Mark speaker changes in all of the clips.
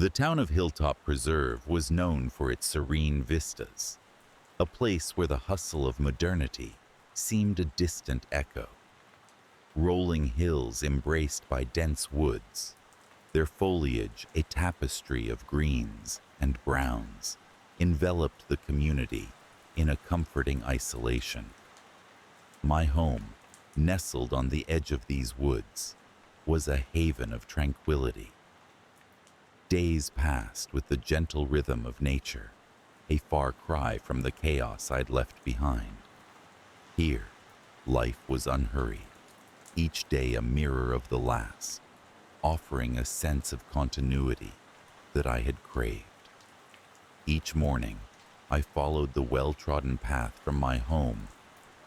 Speaker 1: The town of Hilltop Preserve was known for its serene vistas, a place where the hustle of modernity seemed a distant echo. Rolling hills embraced by dense woods, their foliage a tapestry of greens and browns, enveloped the community in a comforting isolation. My home, nestled on the edge of these woods, was a haven of tranquility. Days passed with the gentle rhythm of nature, a far cry from the chaos I'd left behind. Here, life was unhurried, each day a mirror of the last, offering a sense of continuity that I had craved. Each morning, I followed the well-trodden path from my home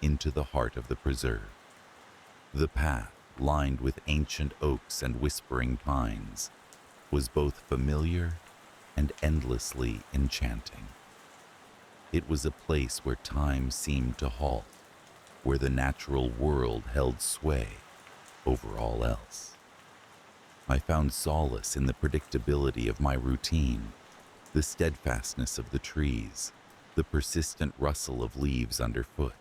Speaker 1: into the heart of the preserve. The path, lined with ancient oaks and whispering pines, was both familiar and endlessly enchanting. It was a place where time seemed to halt, where the natural world held sway over all else. I found solace in the predictability of my routine, the steadfastness of the trees, the persistent rustle of leaves underfoot.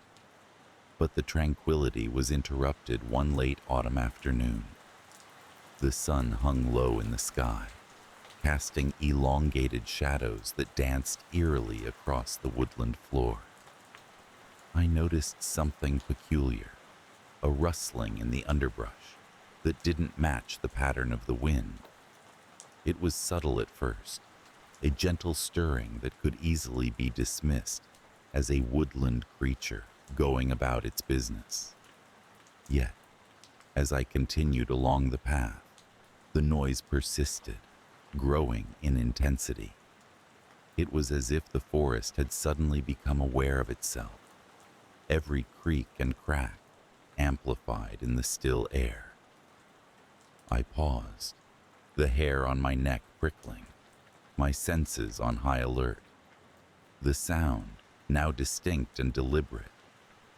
Speaker 1: But the tranquility was interrupted one late autumn afternoon. The sun hung low in the sky, casting elongated shadows that danced eerily across the woodland floor. I noticed something peculiar, a rustling in the underbrush that didn't match the pattern of the wind. It was subtle at first, a gentle stirring that could easily be dismissed as a woodland creature going about its business. Yet, as I continued along the path, the noise persisted, growing in intensity. It was as if the forest had suddenly become aware of itself, every creak and crack amplified in the still air. I paused, the hair on my neck prickling, my senses on high alert. The sound, now distinct and deliberate,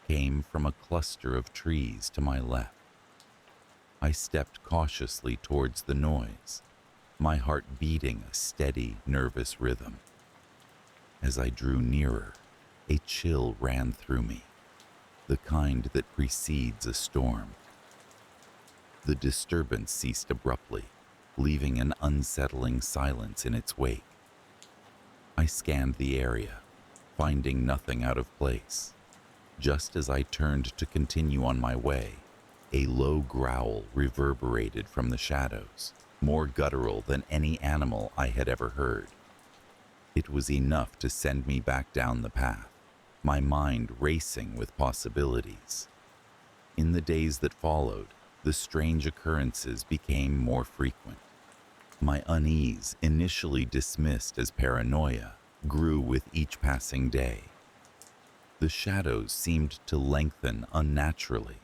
Speaker 1: came from a cluster of trees to my left. I stepped cautiously towards the noise, my heart beating a steady, nervous rhythm. As I drew nearer, a chill ran through me, the kind that precedes a storm. The disturbance ceased abruptly, leaving an unsettling silence in its wake. I scanned the area, finding nothing out of place. Just as I turned to continue on my way, a low growl reverberated from the shadows, more guttural than any animal I had ever heard. It was enough to send me back down the path, my mind racing with possibilities. In the days that followed, the strange occurrences became more frequent. My unease, initially dismissed as paranoia, grew with each passing day. The shadows seemed to lengthen unnaturally,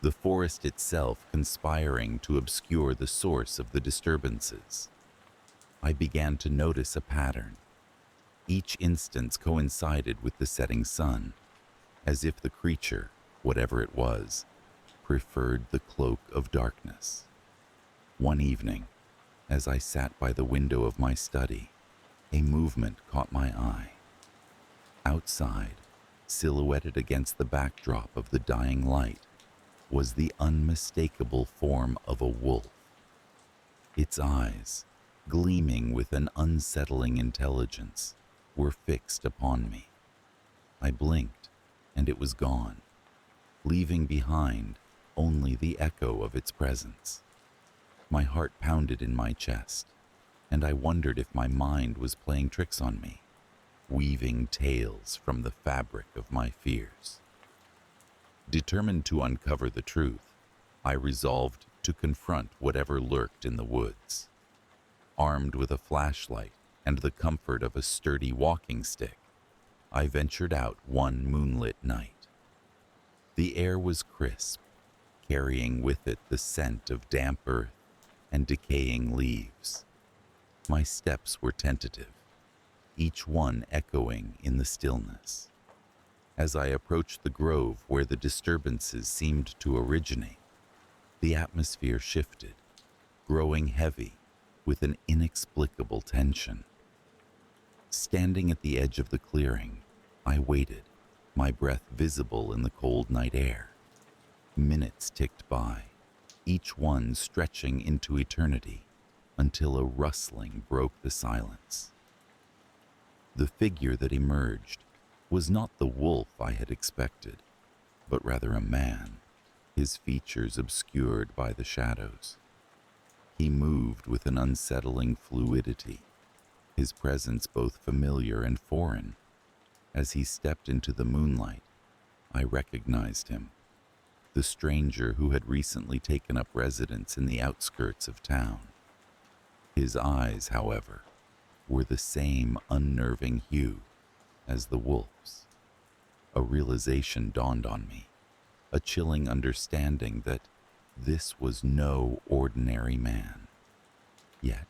Speaker 1: the forest itself conspiring to obscure the source of the disturbances. I began to notice a pattern. Each instance coincided with the setting sun, as if the creature, whatever it was, preferred the cloak of darkness. One evening, as I sat by the window of my study, a movement caught my eye. Outside, silhouetted against the backdrop of the dying light, was the unmistakable form of a wolf. Its eyes, gleaming with an unsettling intelligence, were fixed upon me. I blinked, and it was gone, leaving behind only the echo of its presence. My heart pounded in my chest, and I wondered if my mind was playing tricks on me, weaving tales from the fabric of my fears. Determined to uncover the truth, I resolved to confront whatever lurked in the woods. Armed with a flashlight and the comfort of a sturdy walking stick, I ventured out one moonlit night. The air was crisp, carrying with it the scent of damp earth and decaying leaves. My steps were tentative, each one echoing in the stillness. As I approached the grove where the disturbances seemed to originate, the atmosphere shifted, growing heavy with an inexplicable tension. Standing at the edge of the clearing, I waited, my breath visible in the cold night air. Minutes ticked by, each one stretching into eternity, until a rustling broke the silence. The figure that emerged was not the wolf I had expected, but rather a man, his features obscured by the shadows. He moved with an unsettling fluidity, his presence both familiar and foreign. As he stepped into the moonlight, I recognized him, the stranger who had recently taken up residence in the outskirts of town. His eyes, however, were the same unnerving hue as the wolf's. A realization dawned on me, a chilling understanding that this was no ordinary man. Yet,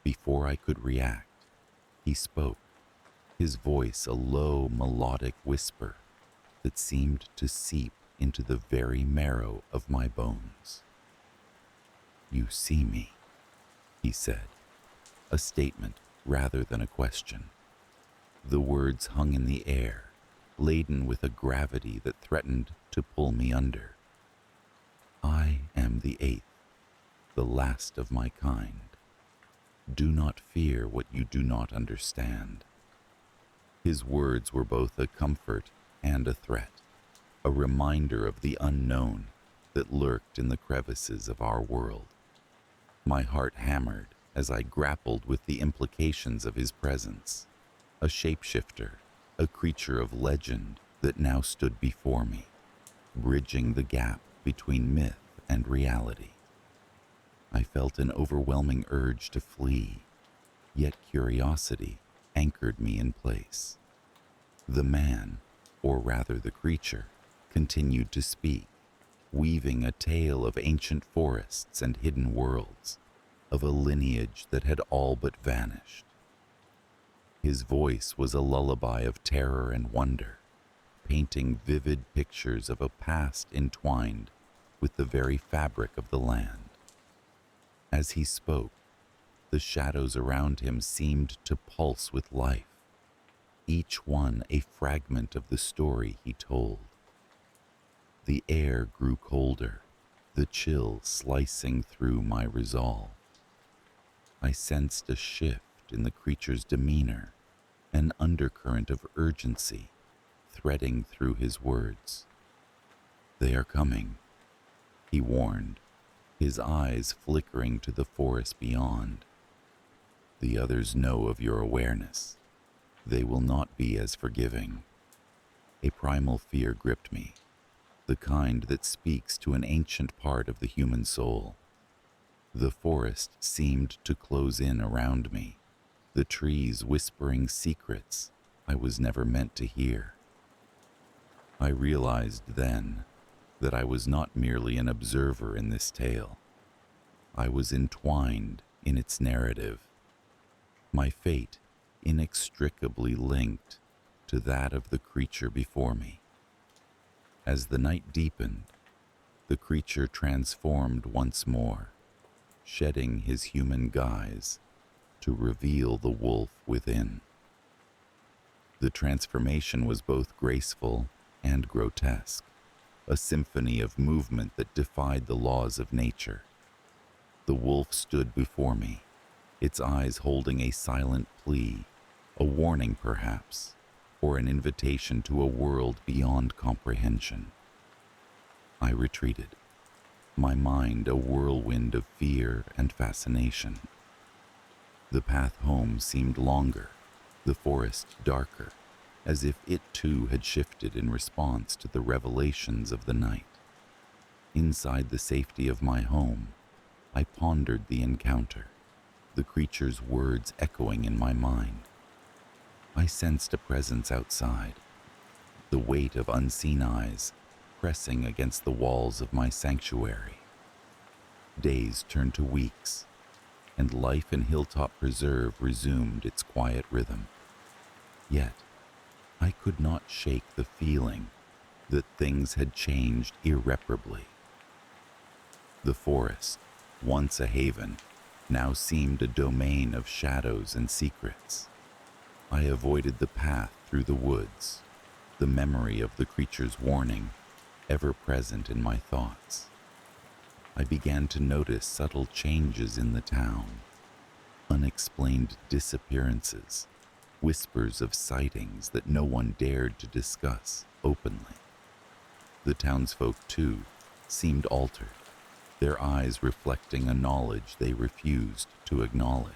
Speaker 1: before I could react, he spoke, his voice a low, melodic whisper that seemed to seep into the very marrow of my bones. "You see me," he said, a statement rather than a question. The words hung in the air, laden with a gravity that threatened to pull me under. "I am the eighth, the last of my kind. Do not fear what you do not understand." His words were both a comfort and a threat, a reminder of the unknown that lurked in the crevices of our world. My heart hammered as I grappled with the implications of his presence. A shapeshifter, a creature of legend that now stood before me, bridging the gap between myth and reality. I felt an overwhelming urge to flee, yet curiosity anchored me in place. The man, or rather the creature, continued to speak, weaving a tale of ancient forests and hidden worlds, of a lineage that had all but vanished. His voice was a lullaby of terror and wonder, painting vivid pictures of a past entwined with the very fabric of the land. As he spoke, the shadows around him seemed to pulse with life, each one a fragment of the story he told. The air grew colder, the chill slicing through my resolve. I sensed a shift in the creature's demeanor, an undercurrent of urgency threading through his words. "They are coming," he warned, his eyes flickering to the forest beyond. "The others know of your awareness. They will not be as forgiving." A primal fear gripped me, the kind that speaks to an ancient part of the human soul. The forest seemed to close in around me, the trees whispering secrets I was never meant to hear. I realized then that I was not merely an observer in this tale. I was entwined in its narrative, my fate inextricably linked to that of the creature before me. As the night deepened, the creature transformed once more, shedding his human guise to reveal the wolf within. The transformation was both graceful and grotesque, a symphony of movement that defied the laws of nature. The wolf stood before me, its eyes holding a silent plea, a warning perhaps, or an invitation to a world beyond comprehension. I retreated, my mind a whirlwind of fear and fascination. The path home seemed longer, the forest darker, as if it too had shifted in response to the revelations of the night. Inside the safety of my home, I pondered the encounter, the creature's words echoing in my mind. I sensed a presence outside, the weight of unseen eyes pressing against the walls of my sanctuary. Days turned to weeks, and life in Hilltop Preserve resumed its quiet rhythm. Yet, I could not shake the feeling that things had changed irreparably. The forest, once a haven, now seemed a domain of shadows and secrets. I avoided the path through the woods, the memory of the creature's warning ever present in my thoughts. I began to notice subtle changes in the town, unexplained disappearances, whispers of sightings that no one dared to discuss openly. The townsfolk, too, seemed altered, their eyes reflecting a knowledge they refused to acknowledge.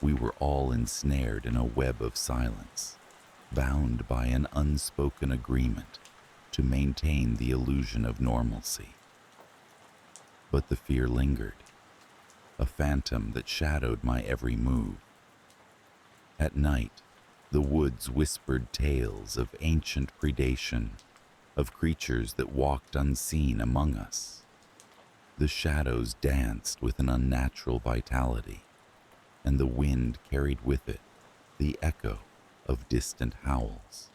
Speaker 1: We were all ensnared in a web of silence, bound by an unspoken agreement to maintain the illusion of normalcy. But the fear lingered, a phantom that shadowed my every move. At night, the woods whispered tales of ancient predation, of creatures that walked unseen among us. The shadows danced with an unnatural vitality, and the wind carried with it the echo of distant howls.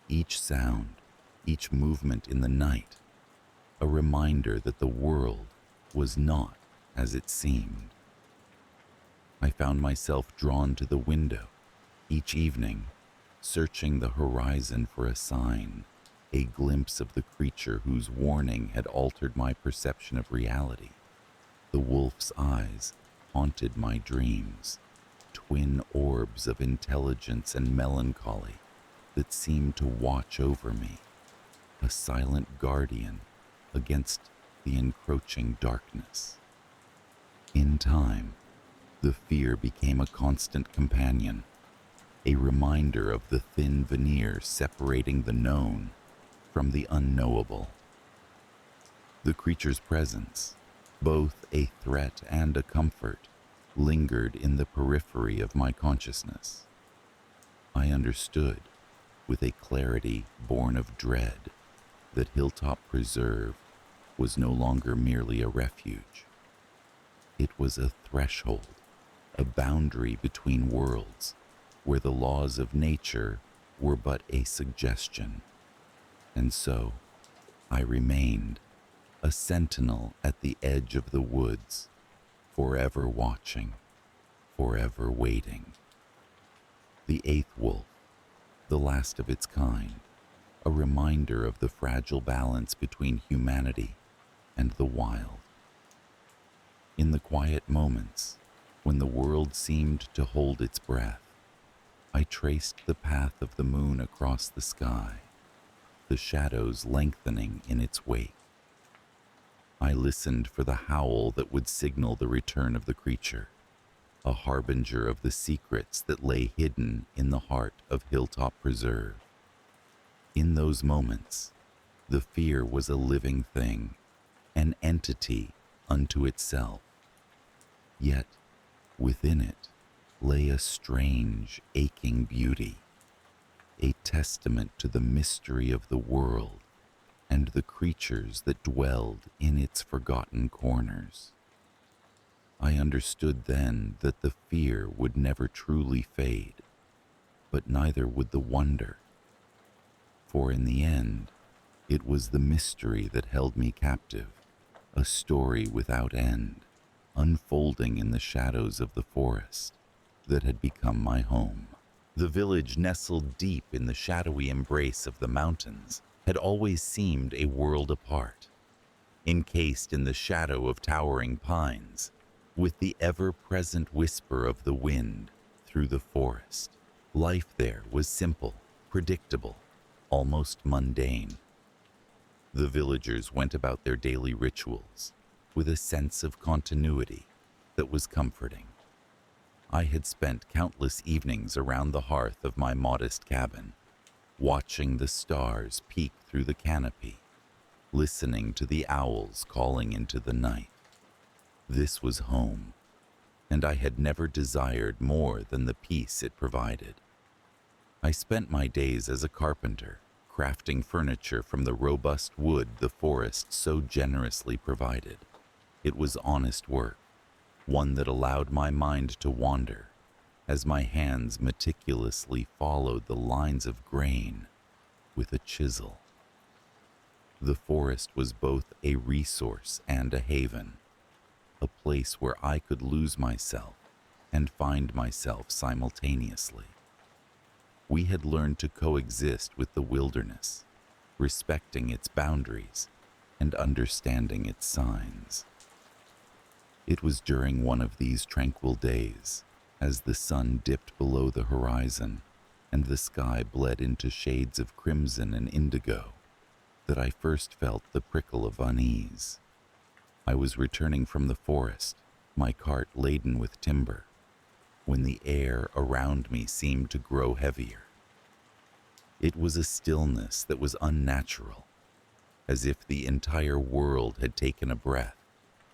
Speaker 1: Each sound, each movement in the night, a reminder that the world was not as it seemed. I found myself drawn to the window each evening, searching the horizon for a sign, a glimpse of the creature whose warning had altered my perception of reality. The wolf's eyes haunted my dreams, twin orbs of intelligence and melancholy that seemed to watch over me, a silent guardian against the encroaching darkness. In time, the fear became a constant companion, a reminder of the thin veneer separating the known from the unknowable. The creature's presence, both a threat and a comfort, lingered in the periphery of my consciousness. I understood, with a clarity born of dread, that Hilltop Preserve was no longer merely a refuge. It was a threshold, a boundary between worlds, where the laws of nature were but a suggestion. And so, I remained, a sentinel at the edge of the woods, forever watching, forever waiting. The eighth wolf, the last of its kind, a reminder of the fragile balance between humanity and the wild. In the quiet moments, when the world seemed to hold its breath, I traced the path of the moon across the sky, the shadows lengthening in its wake. I listened for the howl that would signal the return of the creature, a harbinger of the secrets that lay hidden in the heart of Hilltop Preserve. In those moments, the fear was a living thing, an entity unto itself. Yet, within it lay a strange, aching beauty, a testament to the mystery of the world and the creatures that dwelled in its forgotten corners. I understood then that the fear would never truly fade, but neither would the wonder. For in the end, it was the mystery that held me captive, a story without end, unfolding in the shadows of the forest that had become my home. The village, nestled deep in the shadowy embrace of the mountains, had always seemed a world apart, encased in the shadow of towering pines, with the ever-present whisper of the wind through the forest. Life there was simple, predictable, almost mundane. The villagers went about their daily rituals with a sense of continuity that was comforting. I had spent countless evenings around the hearth of my modest cabin, watching the stars peek through the canopy, listening to the owls calling into the night. This was home, and I had never desired more than the peace it provided. I spent my days as a carpenter, crafting furniture from the robust wood the forest so generously provided. It was honest work, one that allowed my mind to wander, as my hands meticulously followed the lines of grain with a chisel. The forest was both a resource and a haven, a place where I could lose myself and find myself simultaneously. We had learned to coexist with the wilderness, respecting its boundaries and understanding its signs. It was during one of these tranquil days, as the sun dipped below the horizon and the sky bled into shades of crimson and indigo, that I first felt the prickle of unease. I was returning from the forest, my cart laden with timber, when the air around me seemed to grow heavier. It was a stillness that was unnatural, as if the entire world had taken a breath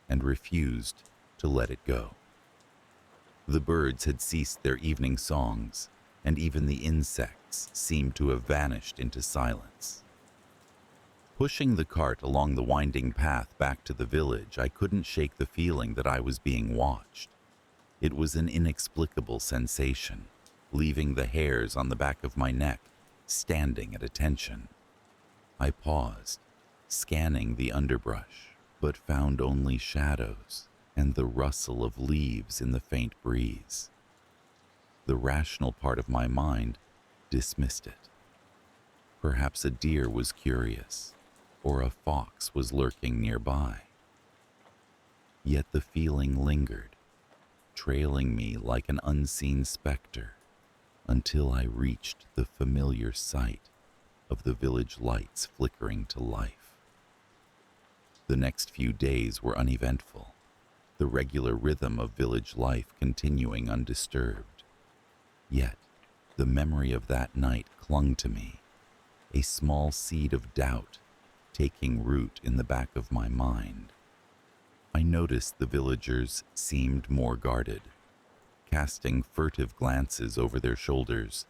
Speaker 1: and refused to let it go. The birds had ceased their evening songs, and even the insects seemed to have vanished into silence. Pushing the cart along the winding path back to the village, I couldn't shake the feeling that I was being watched. It was an inexplicable sensation, leaving the hairs on the back of my neck standing at attention. I paused, scanning the underbrush, but found only shadows and the rustle of leaves in the faint breeze. The rational part of my mind dismissed it. Perhaps a deer was curious, or a fox was lurking nearby. Yet the feeling lingered, trailing me like an unseen specter, until I reached the familiar sight of the village lights flickering to life. The next few days were uneventful, the regular rhythm of village life continuing undisturbed. Yet, the memory of that night clung to me, a small seed of doubt taking root in the back of my mind. I noticed the villagers seemed more guarded, casting furtive glances over their shoulders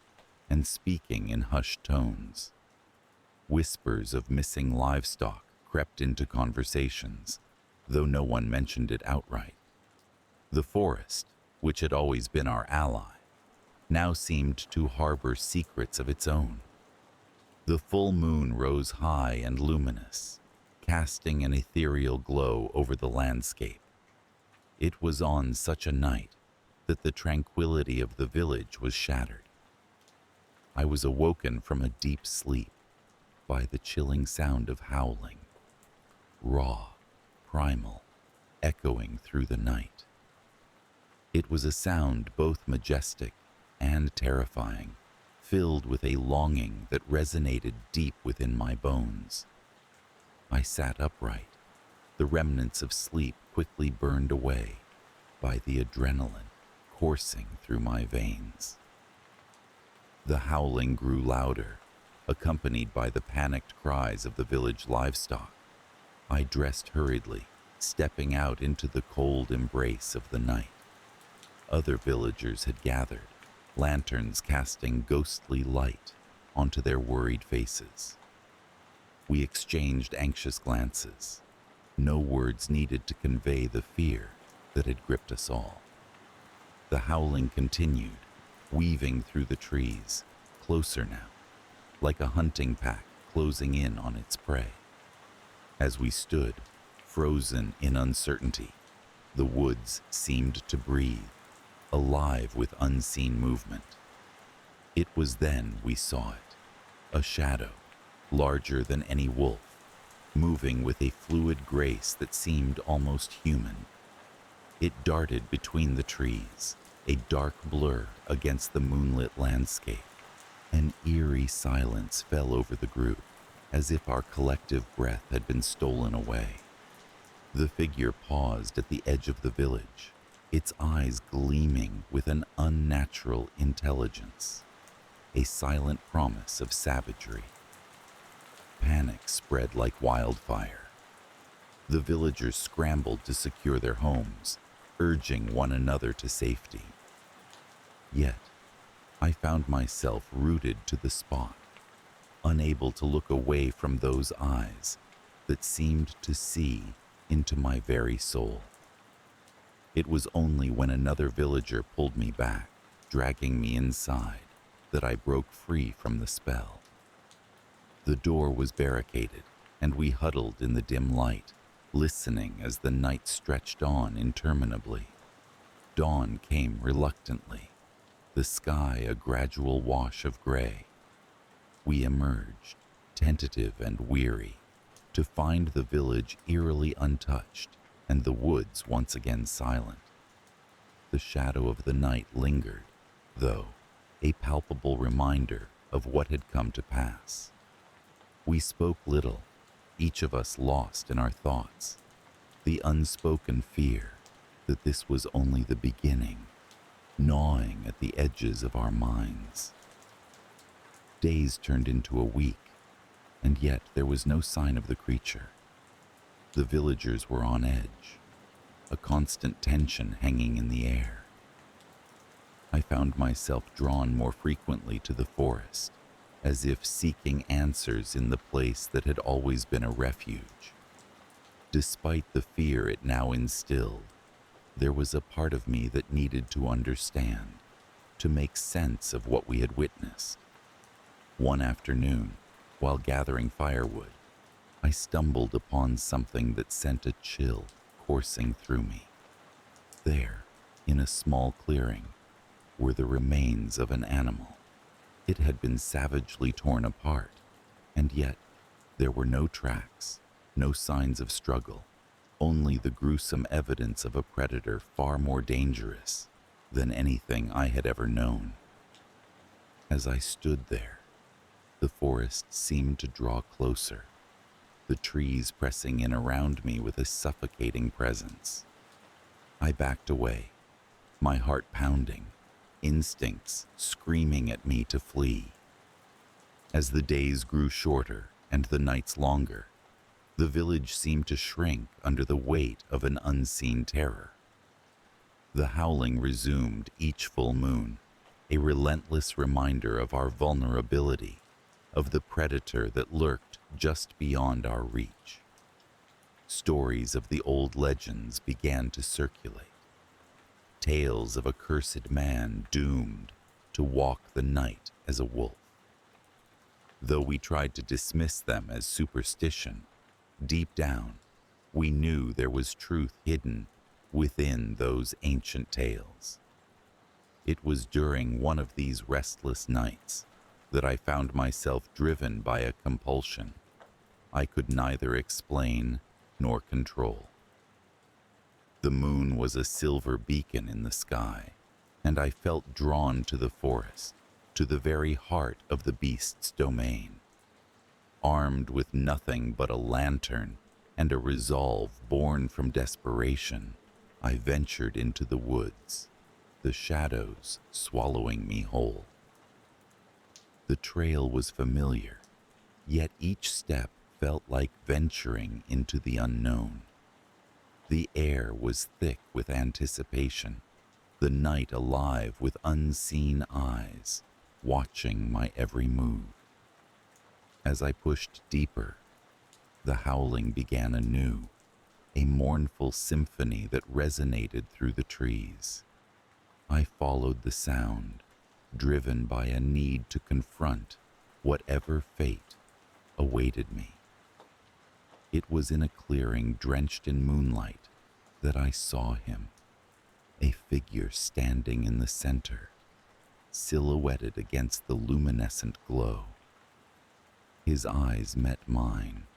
Speaker 1: and speaking in hushed tones. Whispers of missing livestock crept into conversations, though no one mentioned it outright. The forest, which had always been our ally, now seemed to harbor secrets of its own. The full moon rose high and luminous, casting an ethereal glow over the landscape. It was on such a night that the tranquility of the village was shattered. I was awoken from a deep sleep by the chilling sound of howling, raw, primal, echoing through the night. It was a sound both majestic and terrifying, filled with a longing that resonated deep within my bones. I sat upright, the remnants of sleep quickly burned away by the adrenaline coursing through my veins. The howling grew louder, accompanied by the panicked cries of the village livestock. I dressed hurriedly, stepping out into the cold embrace of the night. Other villagers had gathered, lanterns casting ghostly light onto their worried faces. We exchanged anxious glances, no words needed to convey the fear that had gripped us all. The howling continued, weaving through the trees, closer now, like a hunting pack closing in on its prey. As we stood, frozen in uncertainty, the woods seemed to breathe, alive with unseen movement. It was then we saw it, a shadow, larger than any wolf, moving with a fluid grace that seemed almost human. It darted between the trees, a dark blur against the moonlit landscape. An eerie silence fell over the group, as if our collective breath had been stolen away. The figure paused at the edge of the village, its eyes gleaming with an unnatural intelligence, a silent promise of savagery. Panic spread like wildfire. The villagers scrambled to secure their homes, urging one another to safety. Yet, I found myself rooted to the spot, unable to look away from those eyes that seemed to see into my very soul. It was only when another villager pulled me back, dragging me inside, that I broke free from the spell. The door was barricaded, and we huddled in the dim light, listening as the night stretched on interminably. Dawn came reluctantly, the sky a gradual wash of gray. We emerged, tentative and weary, to find the village eerily untouched and the woods once again silent. The shadow of the night lingered, though, a palpable reminder of what had come to pass. We spoke little, each of us lost in our thoughts, the unspoken fear that this was only the beginning, gnawing at the edges of our minds. Days turned into a week, and yet there was no sign of the creature. The villagers were on edge, a constant tension hanging in the air. I found myself drawn more frequently to the forest, as if seeking answers in the place that had always been a refuge. Despite the fear it now instilled, there was a part of me that needed to understand, to make sense of what we had witnessed. One afternoon, while gathering firewood, I stumbled upon something that sent a chill coursing through me. There, in a small clearing, were the remains of an animal. It had been savagely torn apart, and yet there were no tracks, no signs of struggle, only the gruesome evidence of a predator far more dangerous than anything I had ever known. As I stood there, the forest seemed to draw closer, the trees pressing in around me with a suffocating presence. I backed away, my heart pounding, instincts screaming at me to flee. As the days grew shorter and the nights longer, the village seemed to shrink under the weight of an unseen terror. The howling resumed each full moon, a relentless reminder of our vulnerability, of the predator that lurked just beyond our reach. Stories of the old legends began to circulate. Tales of a cursed man doomed to walk the night as a wolf. Though we tried to dismiss them as superstition, deep down, we knew there was truth hidden within those ancient tales. It was during one of these restless nights that I found myself driven by a compulsion I could neither explain nor control. The moon was a silver beacon in the sky, and I felt drawn to the forest, to the very heart of the beast's domain. Armed with nothing but a lantern and a resolve born from desperation, I ventured into the woods, the shadows swallowing me whole. The trail was familiar, yet each step felt like venturing into the unknown. The air was thick with anticipation, the night alive with unseen eyes, watching my every move. As I pushed deeper, the howling began anew, a mournful symphony that resonated through the trees. I followed the sound, driven by a need to confront whatever fate awaited me. It was in a clearing drenched in moonlight that I saw him, a figure standing in the center, silhouetted against the luminescent glow. His eyes met mine,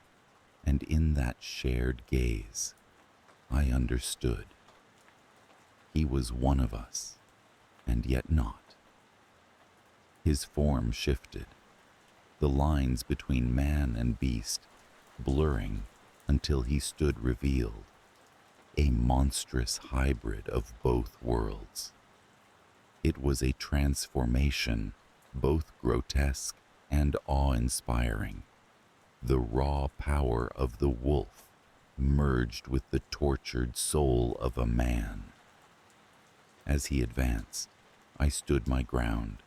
Speaker 1: and in that shared gaze, I understood. He was one of us, and yet not. His form shifted, the lines between man and beast blurring until he stood revealed, a monstrous hybrid of both worlds. It was a transformation, both grotesque and awe-inspiring, the raw power of the wolf merged with the tortured soul of a man. As he advanced, I stood my ground,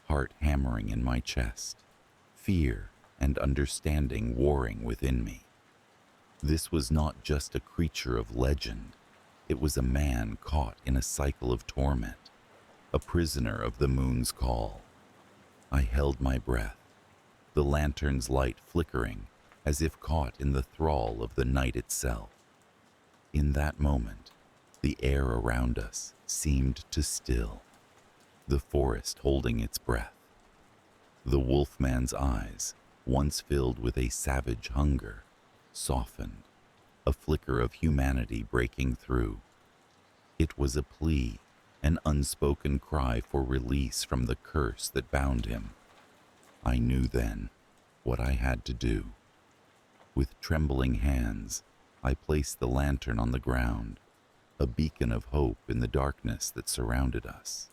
Speaker 1: heart hammering in my chest, fear and understanding warring within me. This was not just a creature of legend, it was a man caught in a cycle of torment, a prisoner of the moon's call. I held my breath, the lantern's light flickering as if caught in the thrall of the night itself. In that moment, the air around us seemed to still, the forest holding its breath. The wolfman's eyes, once filled with a savage hunger, softened, a flicker of humanity breaking through. It was a plea, an unspoken cry for release from the curse that bound him. I knew then what I had to do. With trembling hands, I placed the lantern on the ground, a beacon of hope in the darkness that surrounded us.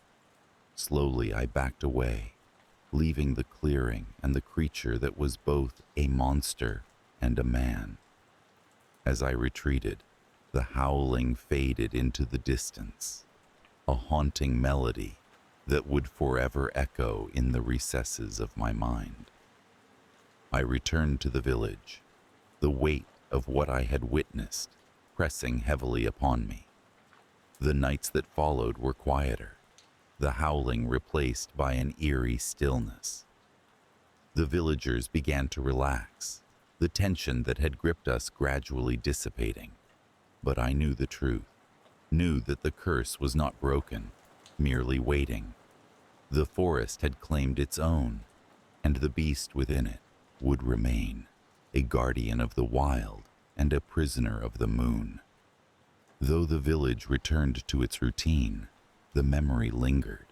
Speaker 1: Slowly I backed away, leaving the clearing and the creature that was both a monster and a man. As I retreated, the howling faded into the distance, a haunting melody that would forever echo in the recesses of my mind. I returned to the village, the weight of what I had witnessed pressing heavily upon me. The nights that followed were quieter, the howling replaced by an eerie stillness. The villagers began to relax, the tension that had gripped us gradually dissipating. But I knew the truth, knew that the curse was not broken, merely waiting. The forest had claimed its own, and the beast within it would remain, a guardian of the wild and a prisoner of the moon. Though the village returned to its routine, the memory lingered,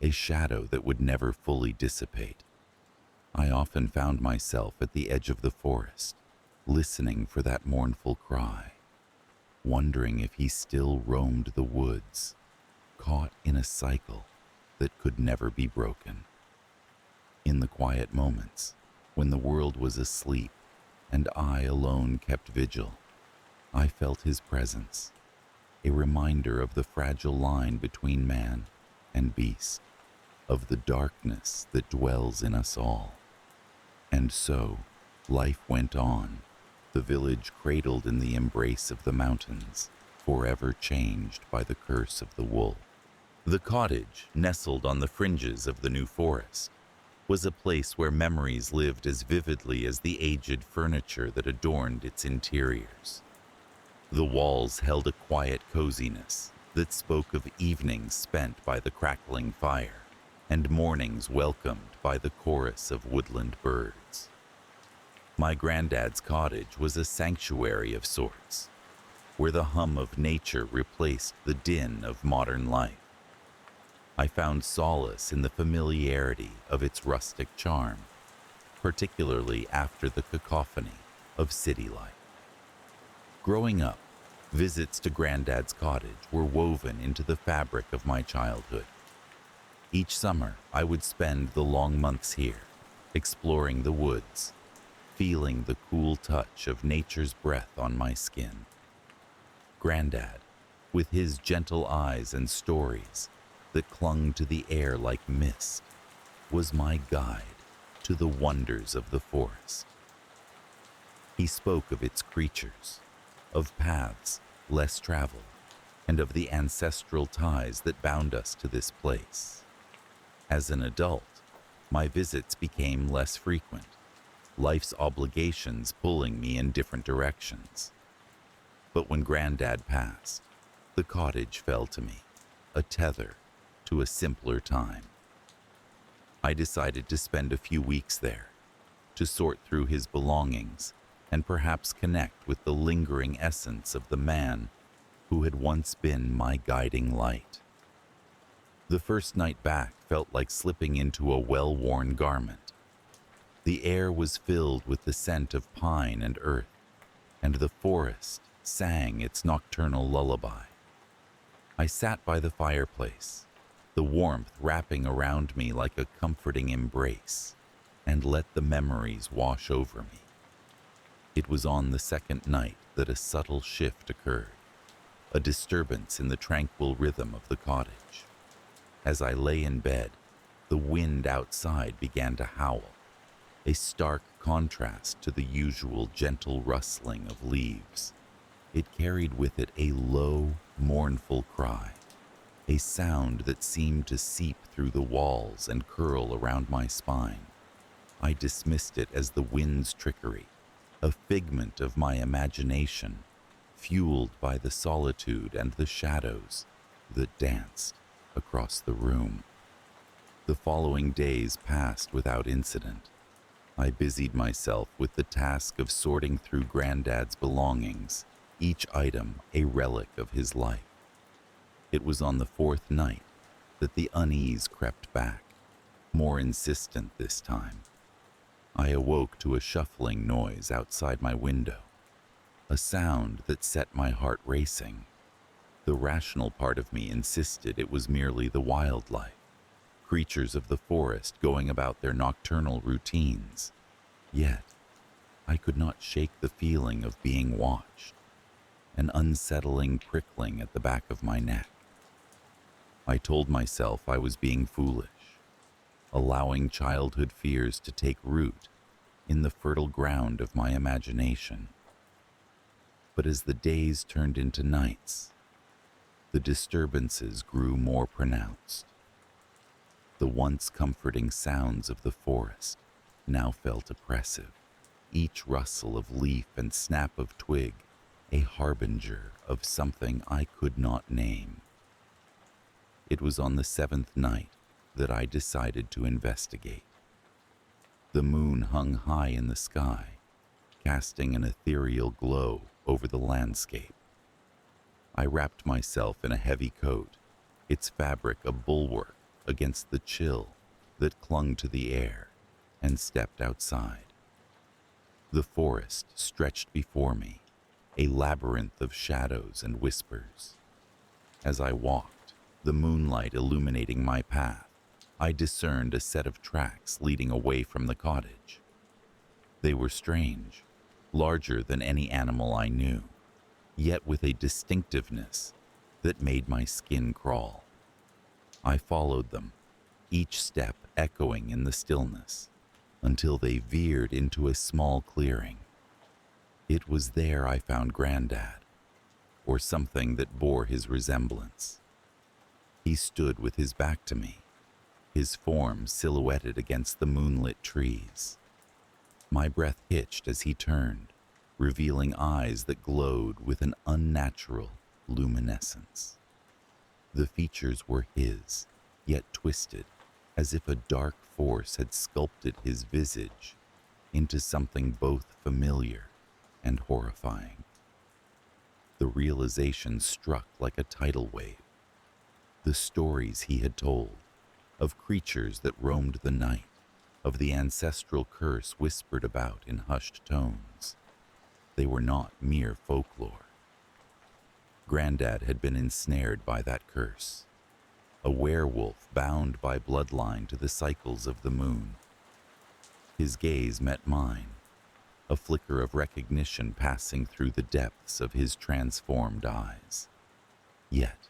Speaker 1: a shadow that would never fully dissipate. I often found myself at the edge of the forest, listening for that mournful cry, wondering if he still roamed the woods, caught in a cycle that could never be broken. In the quiet moments, when the world was asleep and I alone kept vigil, I felt his presence, a reminder of the fragile line between man and beast, of the darkness that dwells in us all. And so, life went on, the village cradled in the embrace of the mountains, forever changed by the curse of the wolf. The cottage, nestled on the fringes of the new forest, was a place where memories lived as vividly as the aged furniture that adorned its interiors. The walls held a quiet coziness that spoke of evenings spent by the crackling fire and mornings welcomed by the chorus of woodland birds. My granddad's cottage was a sanctuary of sorts, where the hum of nature replaced the din of modern life. I found solace in the familiarity of its rustic charm, particularly after the cacophony of city life. Growing up, visits to Granddad's cottage were woven into the fabric of my childhood. Each summer, I would spend the long months here, exploring the woods, feeling the cool touch of nature's breath on my skin. Granddad, with his gentle eyes and stories that clung to the air like mist, was my guide to the wonders of the forest. He spoke of its creatures, of paths less traveled, and of the ancestral ties that bound us to this place. As an adult, my visits became less frequent, life's obligations pulling me in different directions. But when Granddad passed, the cottage fell to me, a tether to a simpler time. I decided to spend a few weeks there, to sort through his belongings and perhaps connect with the lingering essence of the man who had once been my guiding light. The first night back felt like slipping into a well-worn garment. The air was filled with the scent of pine and earth, and the forest sang its nocturnal lullaby. I sat by the fireplace, the warmth wrapping around me like a comforting embrace, and let the memories wash over me. It was on the second night that a subtle shift occurred, a disturbance in the tranquil rhythm of the cottage. As I lay in bed, the wind outside began to howl, a stark contrast to the usual gentle rustling of leaves. It carried with it a low, mournful cry, a sound that seemed to seep through the walls and curl around my spine. I dismissed it as the wind's trickery, a figment of my imagination, fueled by the solitude and the shadows that danced across the room. The following days passed without incident. I busied myself with the task of sorting through Granddad's belongings, each item a relic of his life. It was on the fourth night that the unease crept back, more insistent this time. I awoke to a shuffling noise outside my window, a sound that set my heart racing. The rational part of me insisted it was merely the wildlife, creatures of the forest going about their nocturnal routines. Yet, I could not shake the feeling of being watched, an unsettling prickling at the back of my neck. I told myself I was being foolish, allowing childhood fears to take root in the fertile ground of my imagination. But as the days turned into nights, the disturbances grew more pronounced. The once comforting sounds of the forest now felt oppressive, each rustle of leaf and snap of twig a harbinger of something I could not name. It was on the seventh night that I decided to investigate. The moon hung high in the sky, casting an ethereal glow over the landscape. I wrapped myself in a heavy coat, its fabric a bulwark against the chill that clung to the air, and stepped outside. The forest stretched before me, a labyrinth of shadows and whispers. As I walked, the moonlight illuminating my path, I discerned a set of tracks leading away from the cottage. They were strange, larger than any animal I knew, yet with a distinctiveness that made my skin crawl. I followed them, each step echoing in the stillness, until they veered into a small clearing. It was there I found Granddad, or something that bore his resemblance. He stood with his back to me, his form silhouetted against the moonlit trees. My breath hitched as he turned, revealing eyes that glowed with an unnatural luminescence. The features were his, yet twisted, as if a dark force had sculpted his visage into something both familiar and horrifying. The realization struck like a tidal wave. The stories he had told, of creatures that roamed the night, of the ancestral curse whispered about in hushed tones. They were not mere folklore. Granddad had been ensnared by that curse, a werewolf bound by bloodline to the cycles of the moon. His gaze met mine, a flicker of recognition passing through the depths of his transformed eyes. Yet,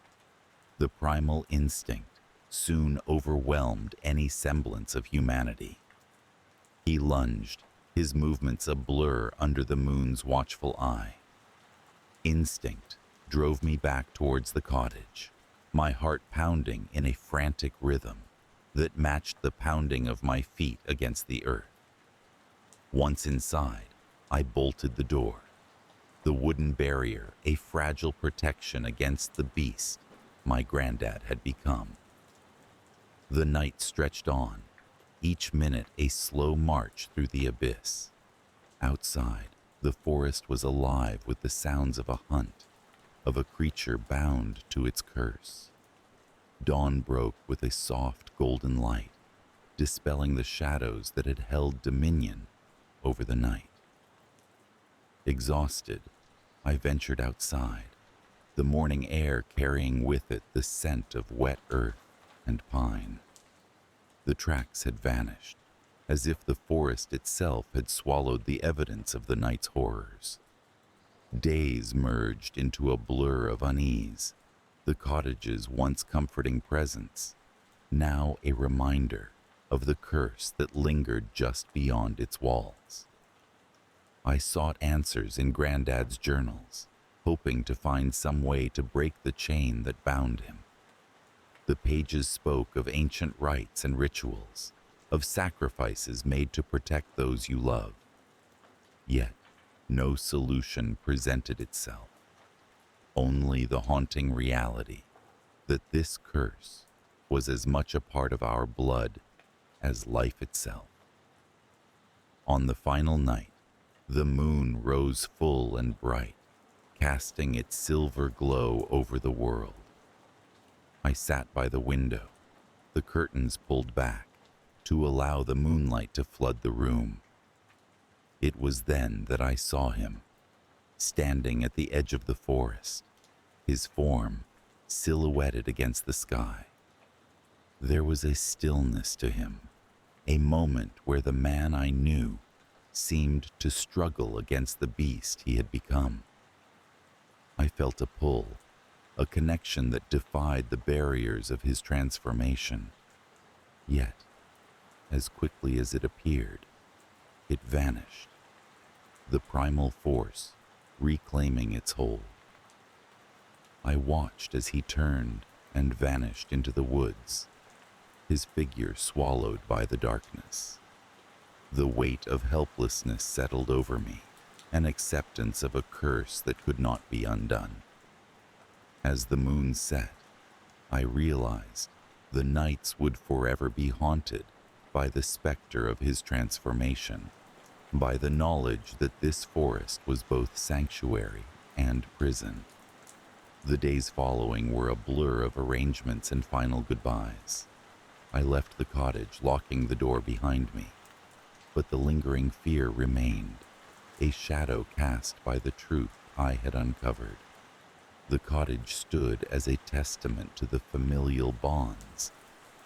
Speaker 1: the primal instinct soon overwhelmed any semblance of humanity. He lunged, his movements a blur under the moon's watchful eye. Instinct drove me back towards the cottage, my heart pounding in a frantic rhythm that matched the pounding of my feet against the earth. Once inside, I bolted the door, the wooden barrier a fragile protection against the beast my Granddad had become. The night stretched on, each minute a slow march through the abyss. Outside, the forest was alive with the sounds of a hunt, of a creature bound to its curse. Dawn broke with a soft golden light, dispelling the shadows that had held dominion over the night. Exhausted, I ventured outside, the morning air carrying with it the scent of wet earth and pine. The tracks had vanished, as if the forest itself had swallowed the evidence of the night's horrors. Days merged into a blur of unease, the cottage's once comforting presence, now a reminder of the curse that lingered just beyond its walls. I sought answers in Granddad's journals, hoping to find some way to break the chain that bound him. The pages spoke of ancient rites and rituals, of sacrifices made to protect those you love. Yet, no solution presented itself. only the haunting reality that this curse was as much a part of our blood as life itself. On the final night, the moon rose full and bright, casting its silver glow over the world. I sat by the window, the curtains pulled back to allow the moonlight to flood the room. It was then that I saw him, standing at the edge of the forest, his form silhouetted against the sky. There was a stillness to him, a moment where the man I knew seemed to struggle against the beast he had become. I felt a pull, a connection that defied the barriers of his transformation. Yet, as quickly as it appeared, it vanished, the primal force reclaiming its hold. I watched as he turned and vanished into the woods, his figure swallowed by the darkness. The weight of helplessness settled over me, an acceptance of a curse that could not be undone. As the moon set, I realized the nights would forever be haunted by the specter of his transformation, by the knowledge that this forest was both sanctuary and prison. The days following were a blur of arrangements and final goodbyes. I left the cottage, locking the door behind me, but the lingering fear remained, a shadow cast by the truth I had uncovered. The cottage stood as a testament to the familial bonds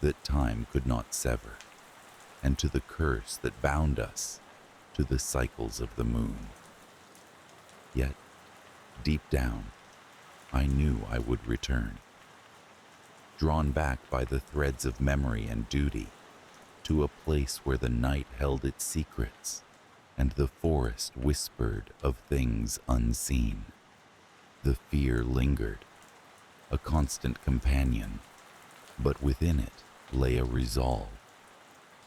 Speaker 1: that time could not sever, and to the curse that bound us to the cycles of the moon. Yet, deep down, I knew I would return, drawn back by the threads of memory and duty, to a place where the night held its secrets and the forest whispered of things unseen. The fear lingered, a constant companion, but within it lay a resolve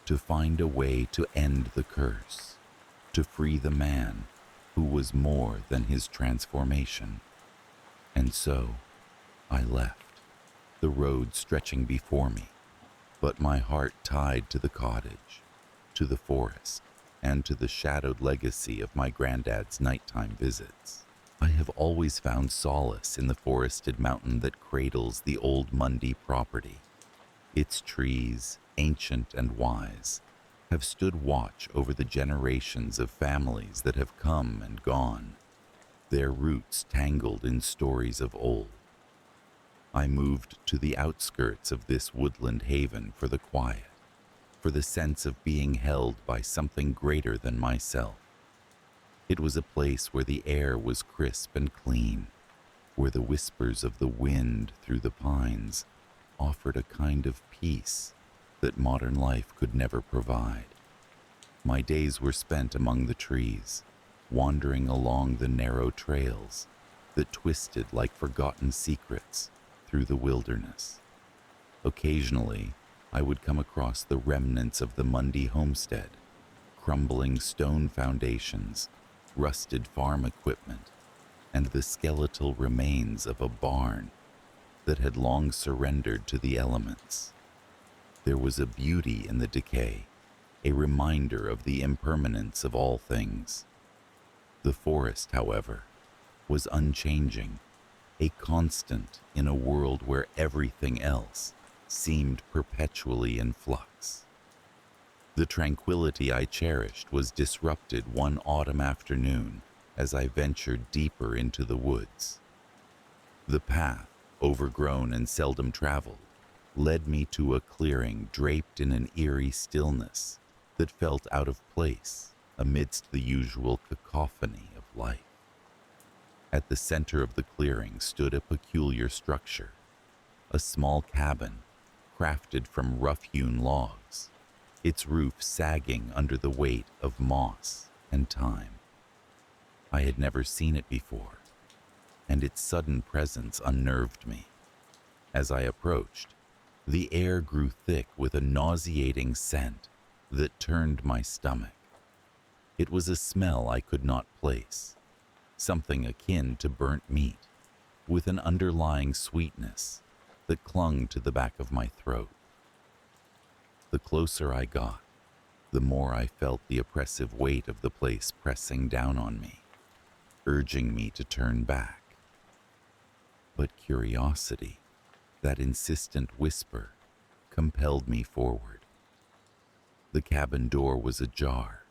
Speaker 1: to find a way to end the curse, to free the man who was more than his transformation. And so I left, the road stretching before me, but my heart tied to the cottage, to the forest, and to the shadowed legacy of my granddad's nighttime visits. I have always found solace in the forested mountain that cradles the old Mundy property. Its trees, ancient and wise, have stood watch over the generations of families that have come and gone, their roots tangled in stories of old. I moved to the outskirts of this woodland haven for the quiet, for the sense of being held by something greater than myself. It was a place where the air was crisp and clean, where the whispers of the wind through the pines offered a kind of peace that modern life could never provide. My days were spent among the trees, wandering along the narrow trails that twisted like forgotten secrets through the wilderness. Occasionally, I would come across the remnants of the Mundy homestead, crumbling stone foundations, rusted farm equipment, and the skeletal remains of a barn that had long surrendered to the elements. There was a beauty in the decay, a reminder of the impermanence of all things. The forest, however, was unchanging, a constant in a world where everything else seemed perpetually in flux. The tranquility I cherished was disrupted one autumn afternoon as I ventured deeper into the woods. The path, overgrown and seldom traveled, led me to a clearing draped in an eerie stillness that felt out of place amidst the usual cacophony of life. At the center of the clearing stood a peculiar structure, a small cabin crafted from rough-hewn logs, its roof sagging under the weight of moss and time. I had never seen it before, and its sudden presence unnerved me. As I approached, the air grew thick with a nauseating scent that turned my stomach. It was a smell I could not place, something akin to burnt meat, with an underlying sweetness that clung to the back of my throat. The closer I got, the more I felt the oppressive weight of the place pressing down on me, urging me to turn back. But curiosity, that insistent whisper, compelled me forward. The cabin door was ajar,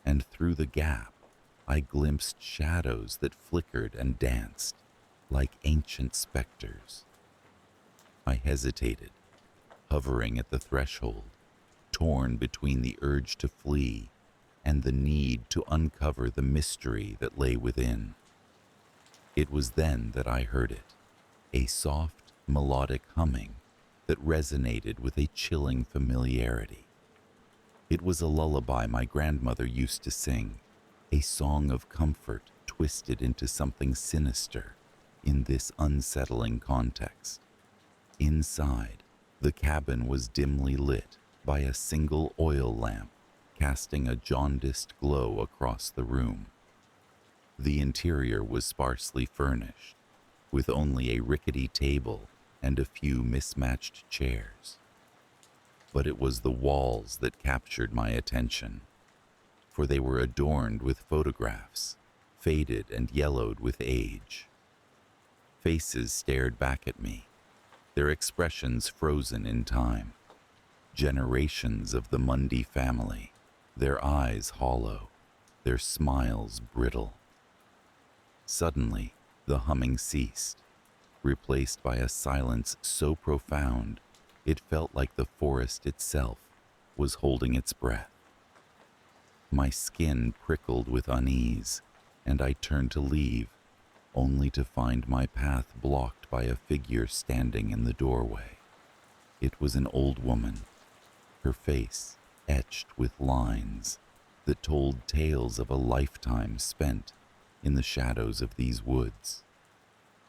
Speaker 1: and through the gap, I glimpsed shadows that flickered and danced like ancient specters. I hesitated, hovering at the threshold, torn between the urge to flee and the need to uncover the mystery that lay within. It was then that I heard it, a soft, melodic humming that resonated with a chilling familiarity. It was a lullaby my grandmother used to sing, a song of comfort twisted into something sinister in this unsettling context. Inside, the cabin was dimly lit by a single oil lamp casting a jaundiced glow across the room. The interior was sparsely furnished, with only a rickety table and a few mismatched chairs. But it was the walls that captured my attention, for they were adorned with photographs, faded and yellowed with age. Faces stared back at me, their expressions frozen in time. Generations of the Mundy family, their eyes hollow, their smiles brittle. Suddenly, the humming ceased, replaced by a silence so profound it felt like the forest itself was holding its breath. My skin prickled with unease, and I turned to leave, only to find my path blocked by a figure standing in the doorway. It was an old woman, her face etched with lines that told tales of a lifetime spent in the shadows of these woods.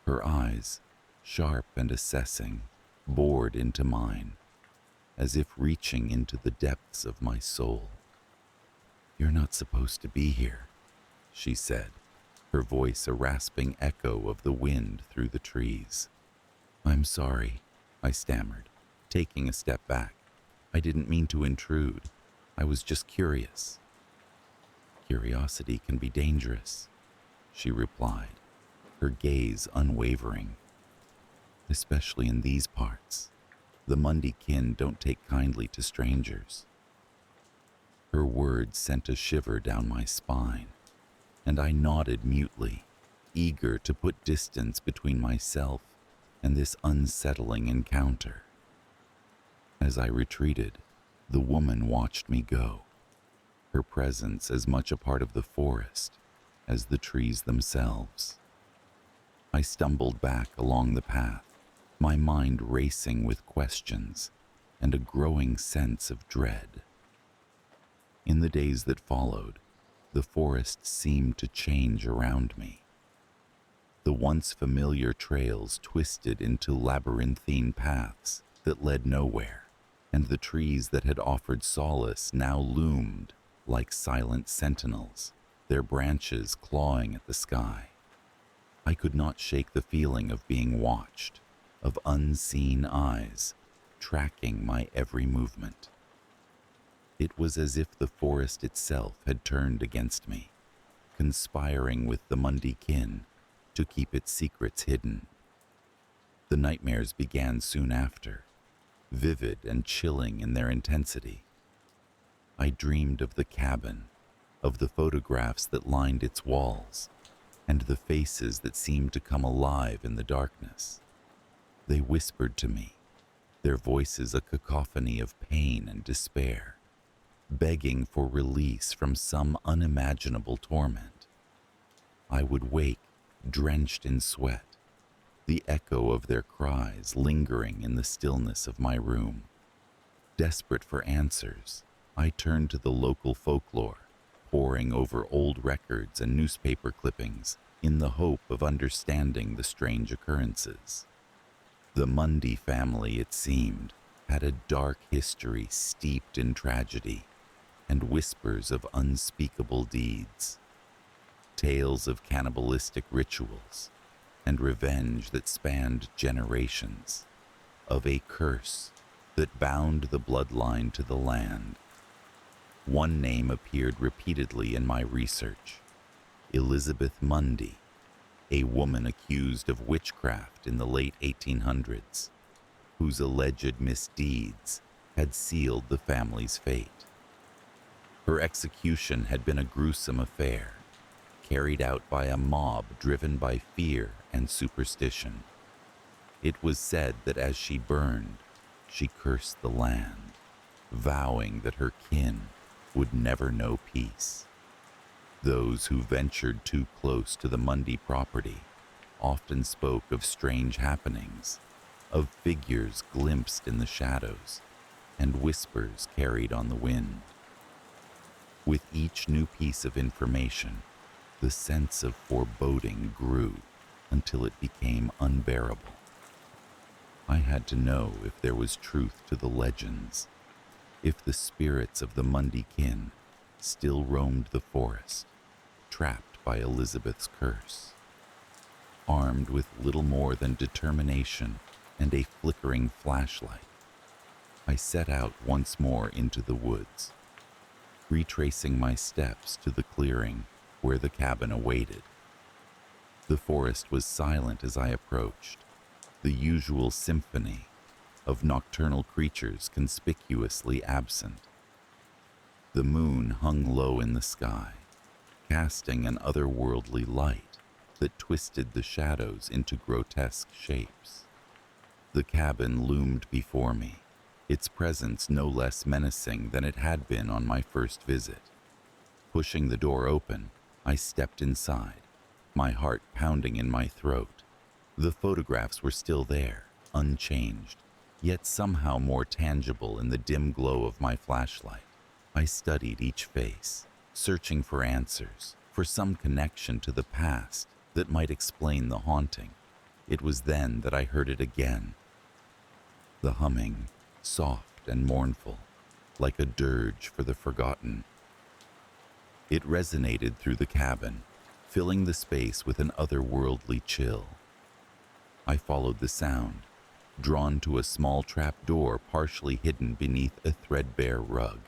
Speaker 1: Her eyes, sharp and assessing, bored into mine, as if reaching into the depths of my soul. "You're not supposed to be here," she said, her voice a rasping echo of the wind through the trees. "I'm sorry," I stammered, taking a step back. "I didn't mean to intrude. I was just curious." "Curiosity can be dangerous," she replied, her gaze unwavering. "Especially in these parts. The Mundy kin don't take kindly to strangers." Her words sent a shiver down my spine, and I nodded mutely, eager to put distance between myself and this unsettling encounter. As I retreated, the woman watched me go, her presence as much a part of the forest as the trees themselves. I stumbled back along the path, my mind racing with questions and a growing sense of dread. In the days that followed, the forest seemed to change around me. The once familiar trails twisted into labyrinthine paths that led nowhere, and the trees that had offered solace now loomed like silent sentinels, their branches clawing at the sky. I could not shake the feeling of being watched, of unseen eyes tracking my every movement. It was as if the forest itself had turned against me, conspiring with the Mundy kin to keep its secrets hidden. The nightmares began soon after, vivid and chilling in their intensity. I dreamed of the cabin, of the photographs that lined its walls, and the faces that seemed to come alive in the darkness. They whispered to me, their voices a cacophony of pain and despair, begging for release from some unimaginable torment. I would wake, drenched in sweat, the echo of their cries lingering in the stillness of my room. Desperate for answers, I turned to the local folklore, poring over old records and newspaper clippings in the hope of understanding the strange occurrences. The Mundy family, it seemed, had a dark history steeped in tragedy and whispers of unspeakable deeds. Tales of cannibalistic rituals, and revenge that spanned generations, of a curse that bound the bloodline to the land. One name appeared repeatedly in my research: Elizabeth Mundy, a woman accused of witchcraft in the late 1800s, whose alleged misdeeds had sealed the family's fate. Her execution had been a gruesome affair, carried out by a mob driven by fear and superstition. It was said that as she burned, she cursed the land, vowing that her kin would never know peace. Those who ventured too close to the Mundy property often spoke of strange happenings, of figures glimpsed in the shadows, and whispers carried on the wind. With each new piece of information, the sense of foreboding grew until it became unbearable. I had to know if there was truth to the legends, if the spirits of the Mundy kin still roamed the forest, trapped by Elizabeth's curse. Armed with little more than determination and a flickering flashlight, I set out once more into the woods, retracing my steps to the clearing where the cabin awaited. The forest was silent as I approached, the usual symphony of nocturnal creatures conspicuously absent. The moon hung low in the sky, casting an otherworldly light that twisted the shadows into grotesque shapes. The cabin loomed before me, its presence no less menacing than it had been on my first visit. Pushing the door open, I stepped inside, my heart pounding in my throat. The photographs were still there, unchanged, yet somehow more tangible in the dim glow of my flashlight. I studied each face, searching for answers, for some connection to the past that might explain the haunting. It was then that I heard it again. The humming, soft and mournful, like a dirge for the forgotten. It resonated through the cabin, filling the space with an otherworldly chill. I followed the sound, drawn to a small trap door partially hidden beneath a threadbare rug.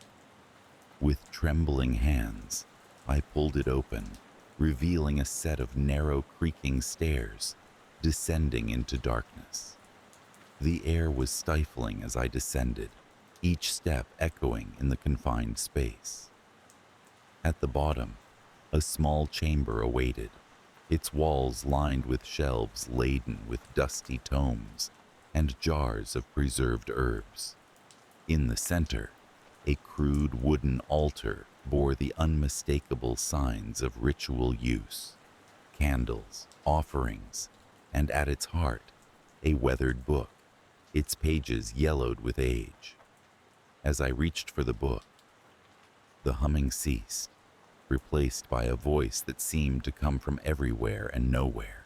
Speaker 1: With trembling hands, I pulled it open, revealing a set of narrow, creaking stairs descending into darkness. The air was stifling as I descended, each step echoing in the confined space. At the bottom, a small chamber awaited, its walls lined with shelves laden with dusty tomes and jars of preserved herbs. In the center, a crude wooden altar bore the unmistakable signs of ritual use: candles, offerings, and at its heart, a weathered book, its pages yellowed with age. As I reached for the book, the humming ceased, replaced by a voice that seemed to come from everywhere and nowhere.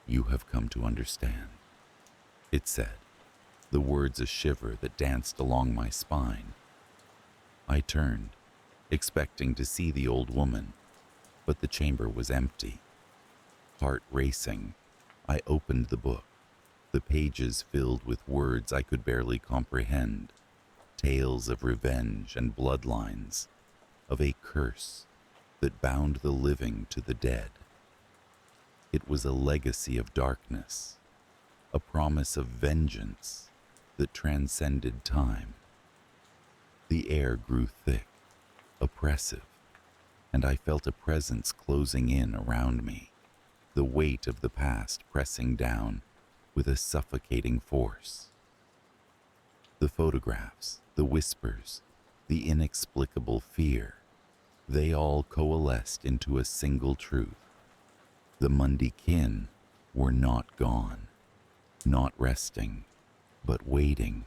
Speaker 1: "You have come to understand," it said, the words a shiver that danced along my spine. I turned, expecting to see the old woman, but the chamber was empty. Heart racing, I opened the book, the pages filled with words I could barely comprehend, tales of revenge and bloodlines, of a curse that bound the living to the dead. It was a legacy of darkness, a promise of vengeance that transcended time. The air grew thick, oppressive, and I felt a presence closing in around me, the weight of the past pressing down with a suffocating force. The photographs, the whispers, the inexplicable fear, they all coalesced into a single truth. The Mundy kin were not gone, not resting, but waiting,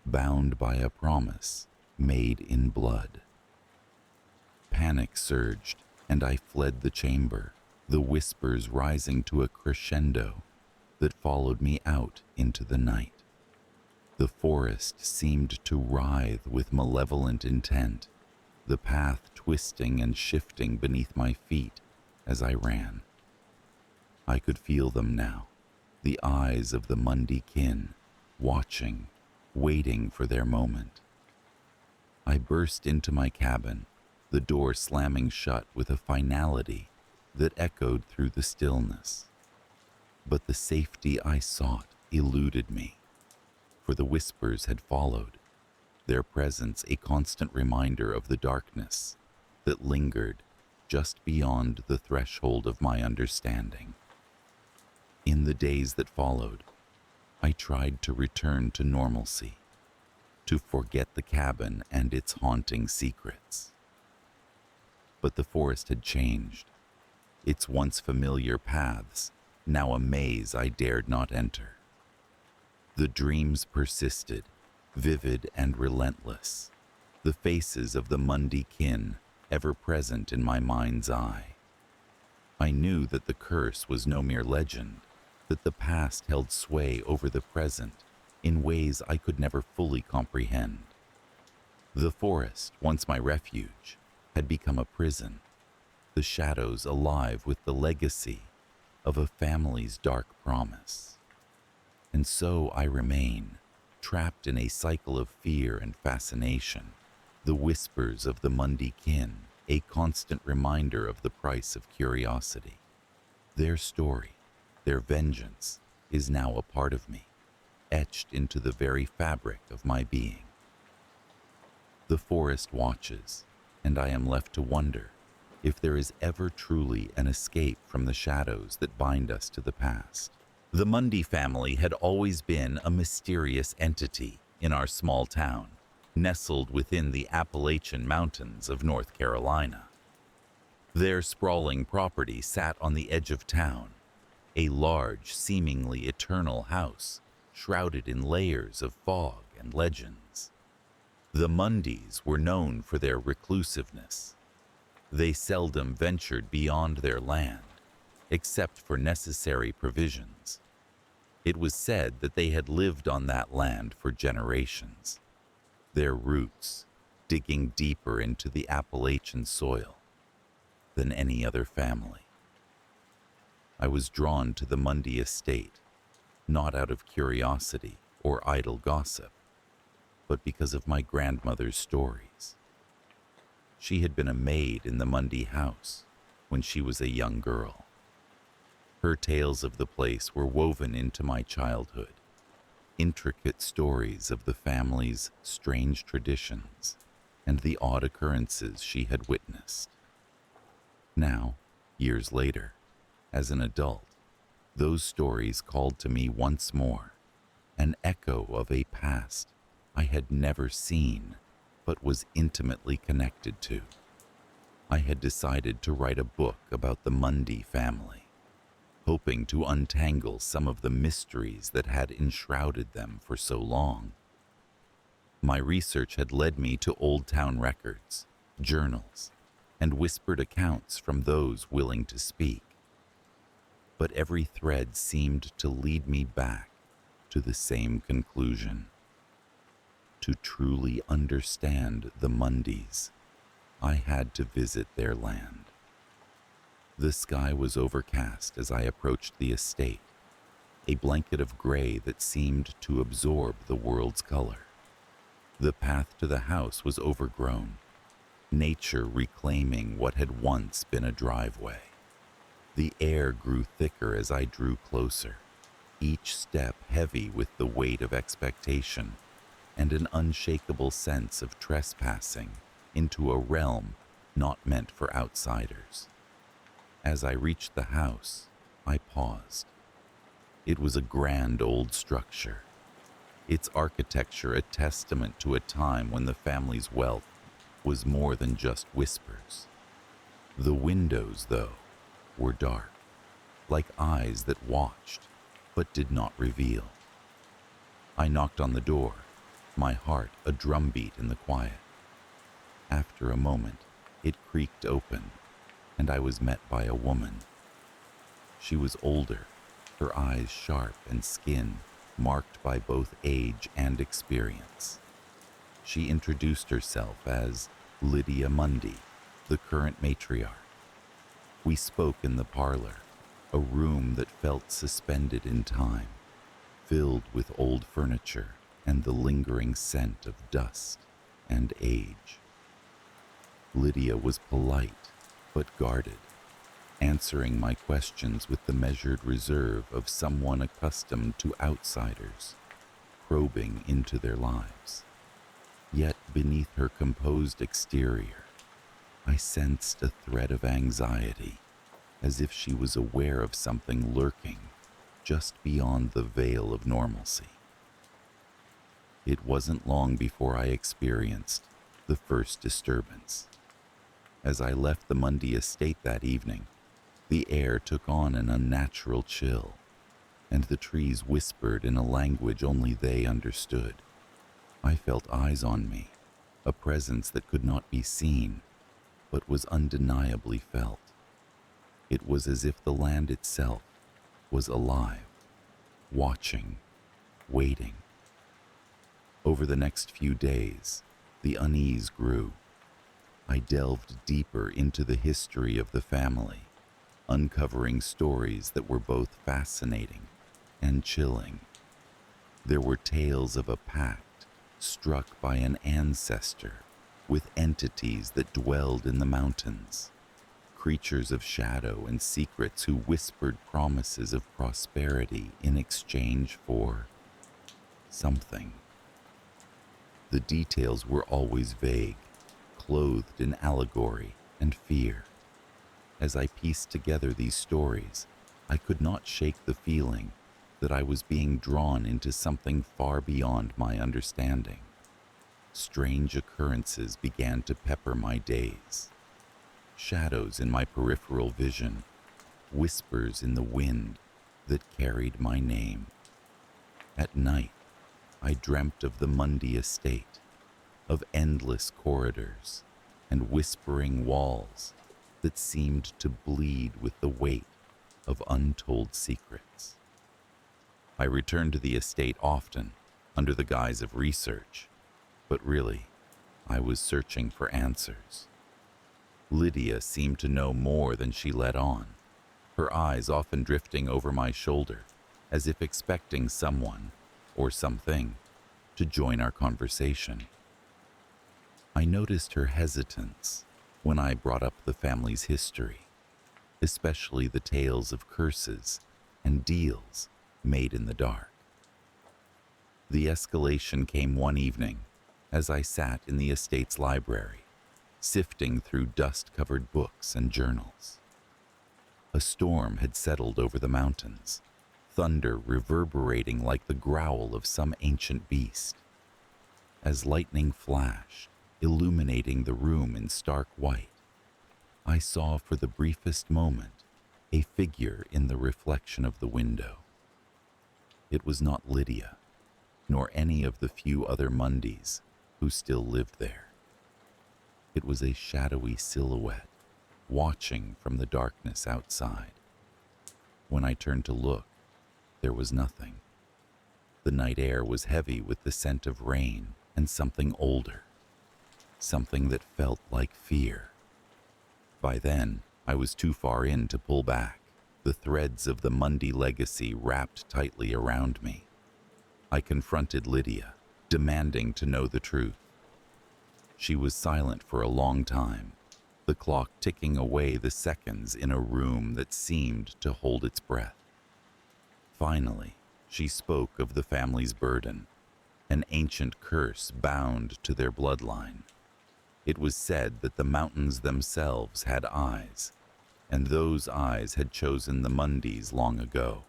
Speaker 1: bound by a promise made in blood. Panic surged, and I fled the chamber, the whispers rising to a crescendo that followed me out into the night. The forest seemed to writhe with malevolent intent, the path twisting and shifting beneath my feet as I ran. I could feel them now, the eyes of the Mundy kin, watching, waiting for their moment. I burst into my cabin, the door slamming shut with a finality that echoed through the stillness. But the safety I sought eluded me, for the whispers had followed, their presence a constant reminder of the darkness that lingered just beyond the threshold of my understanding. In the days that followed, I tried to return to normalcy, to forget the cabin and its haunting secrets. But the forest had changed, its once familiar paths now a maze I dared not enter. The dreams persisted, vivid and relentless, the faces of the Mundy kin ever present in my mind's eye. I knew that the curse was no mere legend, that the past held sway over the present in ways I could never fully comprehend. The forest, once my refuge, had become a prison, the shadows alive with the legacy of a family's dark promise. And so I remain, trapped in a cycle of fear and fascination, the whispers of the Mundy kin, a constant reminder of the price of curiosity. Their story, their vengeance, is now a part of me, etched into the very fabric of my being. The forest watches, and I am left to wonder if there is ever truly an escape from the shadows that bind us to the past. The Mundy family had always been a mysterious entity in our small town, nestled within the Appalachian Mountains of North Carolina. Their sprawling property sat on the edge of town, a large, seemingly eternal house shrouded in layers of fog and legends. The Mundys were known for their reclusiveness. They seldom ventured beyond their land, except for necessary provisions. It was said that they had lived on that land for generations, their roots digging deeper into the Appalachian soil than any other family. I was drawn to the Mundy estate, not out of curiosity or idle gossip, but because of my grandmother's stories. She had been a maid in the Mundy house when she was a young girl. Her tales of the place were woven into my childhood, intricate stories of the family's strange traditions and the odd occurrences she had witnessed. Now, years later, as an adult, those stories called to me once more, an echo of a past I had never seen but was intimately connected to. I had decided to write a book about the Mundy family, hoping to untangle some of the mysteries that had enshrouded them for so long. My research had led me to old town records, journals, and whispered accounts from those willing to speak. But every thread seemed to lead me back to the same conclusion. To truly understand the Mundys, I had to visit their land. The sky was overcast as I approached the estate, a blanket of gray that seemed to absorb the world's color. The path to the house was overgrown, nature reclaiming what had once been a driveway. The air grew thicker as I drew closer, each step heavy with the weight of expectation and an unshakable sense of trespassing into a realm not meant for outsiders. As I reached the house, I paused. It was a grand old structure, its architecture a testament to a time when the family's wealth was more than just whispers. The windows, though, were dark, like eyes that watched but did not reveal. I knocked on the door, my heart a drumbeat in the quiet. After a moment, it creaked open, and I was met by a woman. She was older, her eyes sharp and skin marked by both age and experience. She introduced herself as Lydia Mundy, the current matriarch. We spoke in the parlor, a room that felt suspended in time, filled with old furniture and the lingering scent of dust and age. Lydia was polite but guarded, answering my questions with the measured reserve of someone accustomed to outsiders, probing into their lives. Yet beneath her composed exterior, I sensed a thread of anxiety, as if she was aware of something lurking just beyond the veil of normalcy. It wasn't long before I experienced the first disturbance. As I left the Mundy estate that evening, the air took on an unnatural chill, and the trees whispered in a language only they understood. I felt eyes on me, a presence that could not be seen, but was undeniably felt. It was as if the land itself was alive, watching, waiting. Over the next few days, the unease grew. I delved deeper into the history of the family, uncovering stories that were both fascinating and chilling. There were tales of a pact struck by an ancestor with entities that dwelled in the mountains, creatures of shadow and secrets who whispered promises of prosperity in exchange for something. The details were always vague, clothed in allegory and fear. As I pieced together these stories, I could not shake the feeling that I was being drawn into something far beyond my understanding. Strange occurrences began to pepper my days. Shadows in my peripheral vision, whispers in the wind that carried my name. At night, I dreamt of the Mundy estate, of endless corridors and whispering walls that seemed to bleed with the weight of untold secrets. I returned to the estate often under the guise of research, but really, I was searching for answers. Lydia seemed to know more than she let on, her eyes often drifting over my shoulder as if expecting someone or something to join our conversation. I noticed her hesitance when I brought up the family's history, especially the tales of curses and deals made in the dark. The escalation came one evening as I sat in the estate's library, sifting through dust-covered books and journals. A storm had settled over the mountains, thunder reverberating like the growl of some ancient beast. As lightning flashed, illuminating the room in stark white, I saw for the briefest moment a figure in the reflection of the window. It was not Lydia, nor any of the few other Mundys who still lived there. It was a shadowy silhouette, watching from the darkness outside. When I turned to look, there was nothing. The night air was heavy with the scent of rain and something older, something that felt like fear. By then, I was too far in to pull back, the threads of the Mundy legacy wrapped tightly around me. I confronted Lydia, demanding to know the truth. She was silent for a long time, the clock ticking away the seconds in a room that seemed to hold its breath. Finally, she spoke of the family's burden, an ancient curse bound to their bloodline. It was said that the mountains themselves had eyes, and those eyes had chosen the Mundys long ago.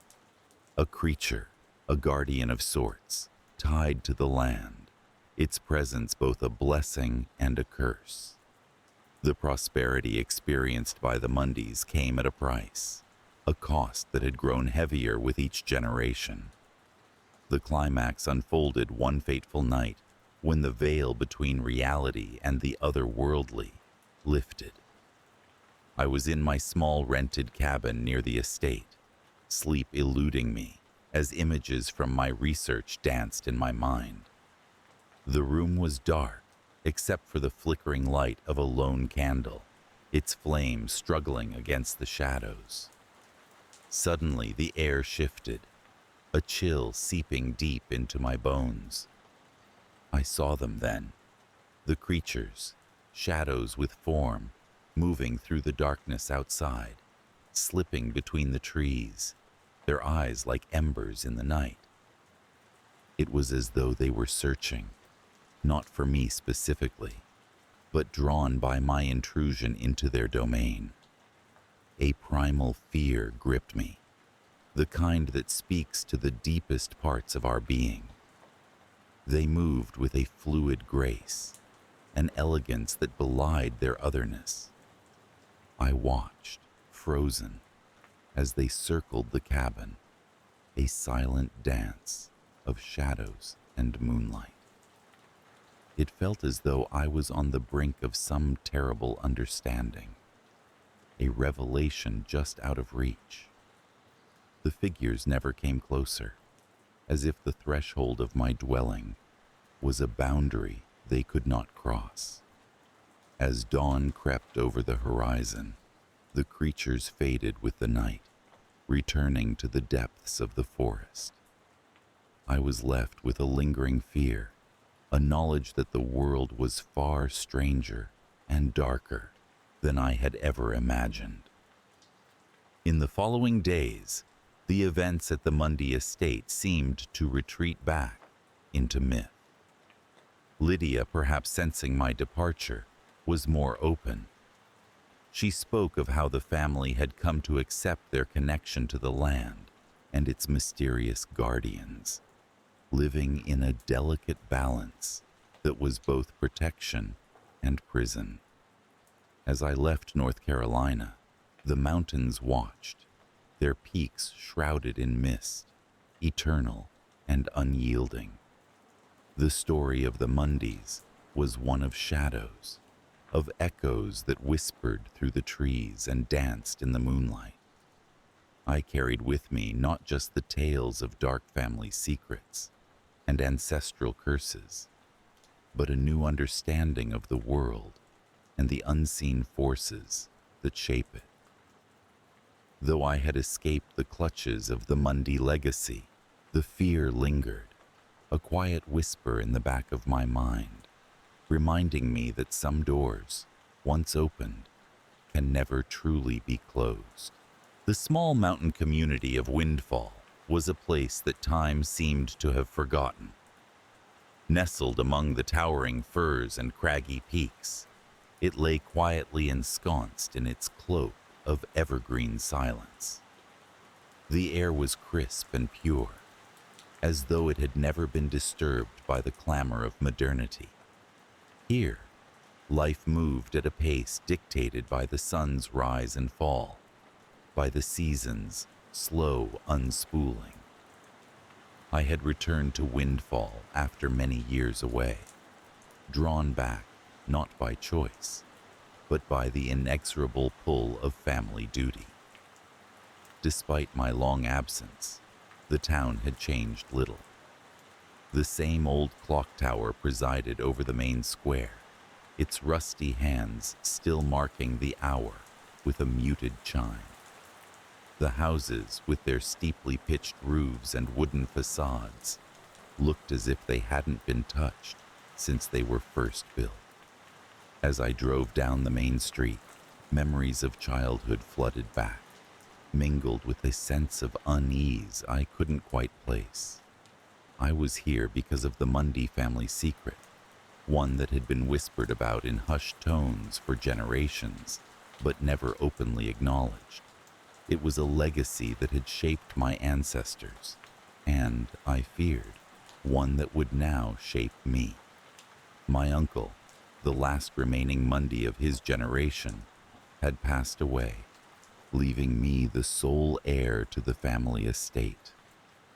Speaker 1: A creature, a guardian of sorts, tied to the land, its presence both a blessing and a curse. The prosperity experienced by the Mundys came at a price, a cost that had grown heavier with each generation. The climax unfolded one fateful night when the veil between reality and the otherworldly lifted. I was in my small rented cabin near the estate, sleep eluding me as images from my research danced in my mind. The room was dark, except for the flickering light of a lone candle, its flame struggling against the shadows. Suddenly, the air shifted, a chill seeping deep into my bones. I saw them then, the creatures, shadows with form, moving through the darkness outside, slipping between the trees, their eyes like embers in the night. It was as though they were searching, not for me specifically, but drawn by my intrusion into their domain. A primal fear gripped me, the kind that speaks to the deepest parts of our being. They moved with a fluid grace, an elegance that belied their otherness. I watched, frozen, as they circled the cabin, a silent dance of shadows and moonlight. It felt as though I was on the brink of some terrible understanding, a revelation just out of reach. The figures never came closer, as if the threshold of my dwelling was a boundary they could not cross. As dawn crept over the horizon, the creatures faded with the night, returning to the depths of the forest. I was left with a lingering fear, a knowledge that the world was far stranger and darker than I had ever imagined. In the following days, the events at the Mundy estate seemed to retreat back into myth. Lydia, perhaps sensing my departure, was more open. She spoke of how the family had come to accept their connection to the land and its mysterious guardians, living in a delicate balance that was both protection and prison. As I left North Carolina, the mountains watched, their peaks shrouded in mist, eternal and unyielding. The story of the Mundys was one of shadows, of echoes that whispered through the trees and danced in the moonlight. I carried with me not just the tales of dark family secrets and ancestral curses, but a new understanding of the world and the unseen forces that shape it. Though I had escaped the clutches of the Mundy legacy, the fear lingered, a quiet whisper in the back of my mind, reminding me that some doors, once opened, can never truly be closed. The small mountain community of Windfall was a place that time seemed to have forgotten. Nestled among the towering firs and craggy peaks, it lay quietly ensconced in its cloak of evergreen silence. The air was crisp and pure, as though it had never been disturbed by the clamor of modernity. Here, life moved at a pace dictated by the sun's rise and fall, by the seasons' slow unspooling. I had returned to Windfall after many years away, drawn back not by choice, but by the inexorable pull of family duty. Despite my long absence, the town had changed little. The same old clock tower presided over the main square, its rusty hands still marking the hour with a muted chime. The houses, with their steeply pitched roofs and wooden facades, looked as if they hadn't been touched since they were first built. As I drove down the main street, memories of childhood flooded back, mingled with a sense of unease I couldn't quite place. I was here because of the Mundy family secret, one that had been whispered about in hushed tones for generations, but never openly acknowledged. It was a legacy that had shaped my ancestors, and, I feared, one that would now shape me. My uncle, the last remaining Mundy of his generation, had passed away, leaving me the sole heir to the family estate,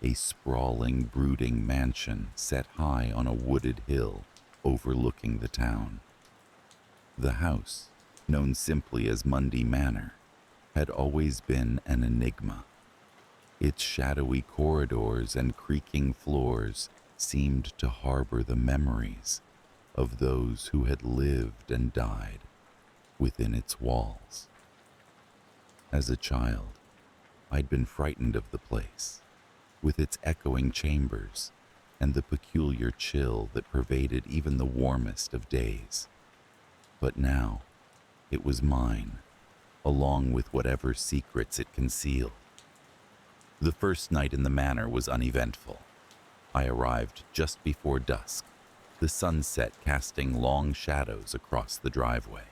Speaker 1: a sprawling, brooding mansion set high on a wooded hill overlooking the town. The house, known simply as Mundy Manor, had always been an enigma. Its shadowy corridors and creaking floors seemed to harbor the memories of those who had lived and died within its walls. As a child, I'd been frightened of the place, with its echoing chambers and the peculiar chill that pervaded even the warmest of days. But now, it was mine, along with whatever secrets it concealed. The first night in the manor was uneventful. I arrived just before dusk, the sunset casting long shadows across the driveway.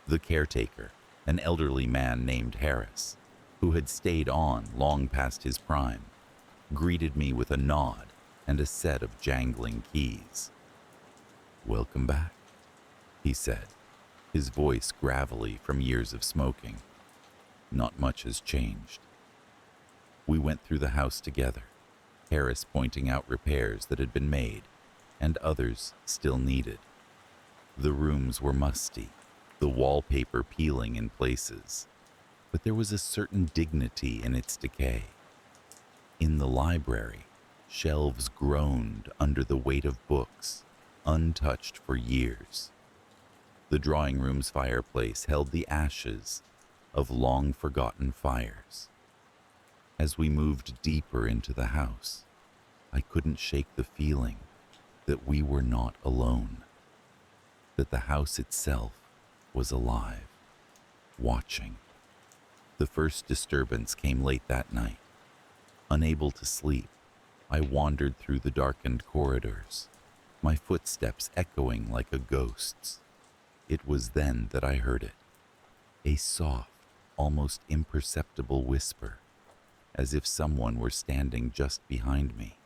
Speaker 1: The caretaker, an elderly man named Harris, who had stayed on long past his prime, greeted me with a nod and a set of jangling keys. "Welcome back," he said, his voice gravelly from years of smoking. "Not much has changed." We went through the house together, Harris pointing out repairs that had been made and others still needed. The rooms were musty, the wallpaper peeling in places, but there was a certain dignity in its decay. In the library, shelves groaned under the weight of books, untouched for years. The drawing room's fireplace held the ashes of long-forgotten fires. As we moved deeper into the house, I couldn't shake the feeling that we were not alone, that the house itself was alive, watching. The first disturbance came late that night. Unable to sleep, I wandered through the darkened corridors, my footsteps echoing like a ghost's. It was then that I heard it, a soft, almost imperceptible whisper, as if someone were standing just behind me.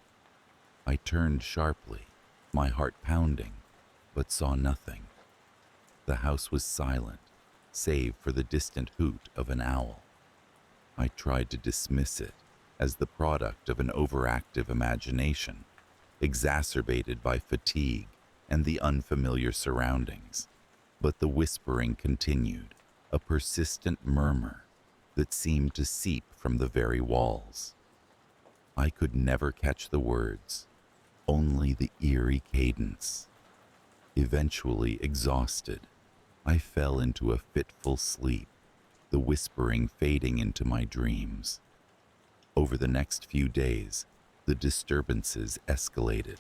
Speaker 1: I turned sharply, my heart pounding, but saw nothing. The house was silent, save for the distant hoot of an owl. I tried to dismiss it as the product of an overactive imagination, exacerbated by fatigue and the unfamiliar surroundings. But the whispering continued, a persistent murmur that seemed to seep from the very walls. I could never catch the words, only the eerie cadence. Eventually exhausted, I fell into a fitful sleep, the whispering fading into my dreams. Over the next few days, the disturbances escalated.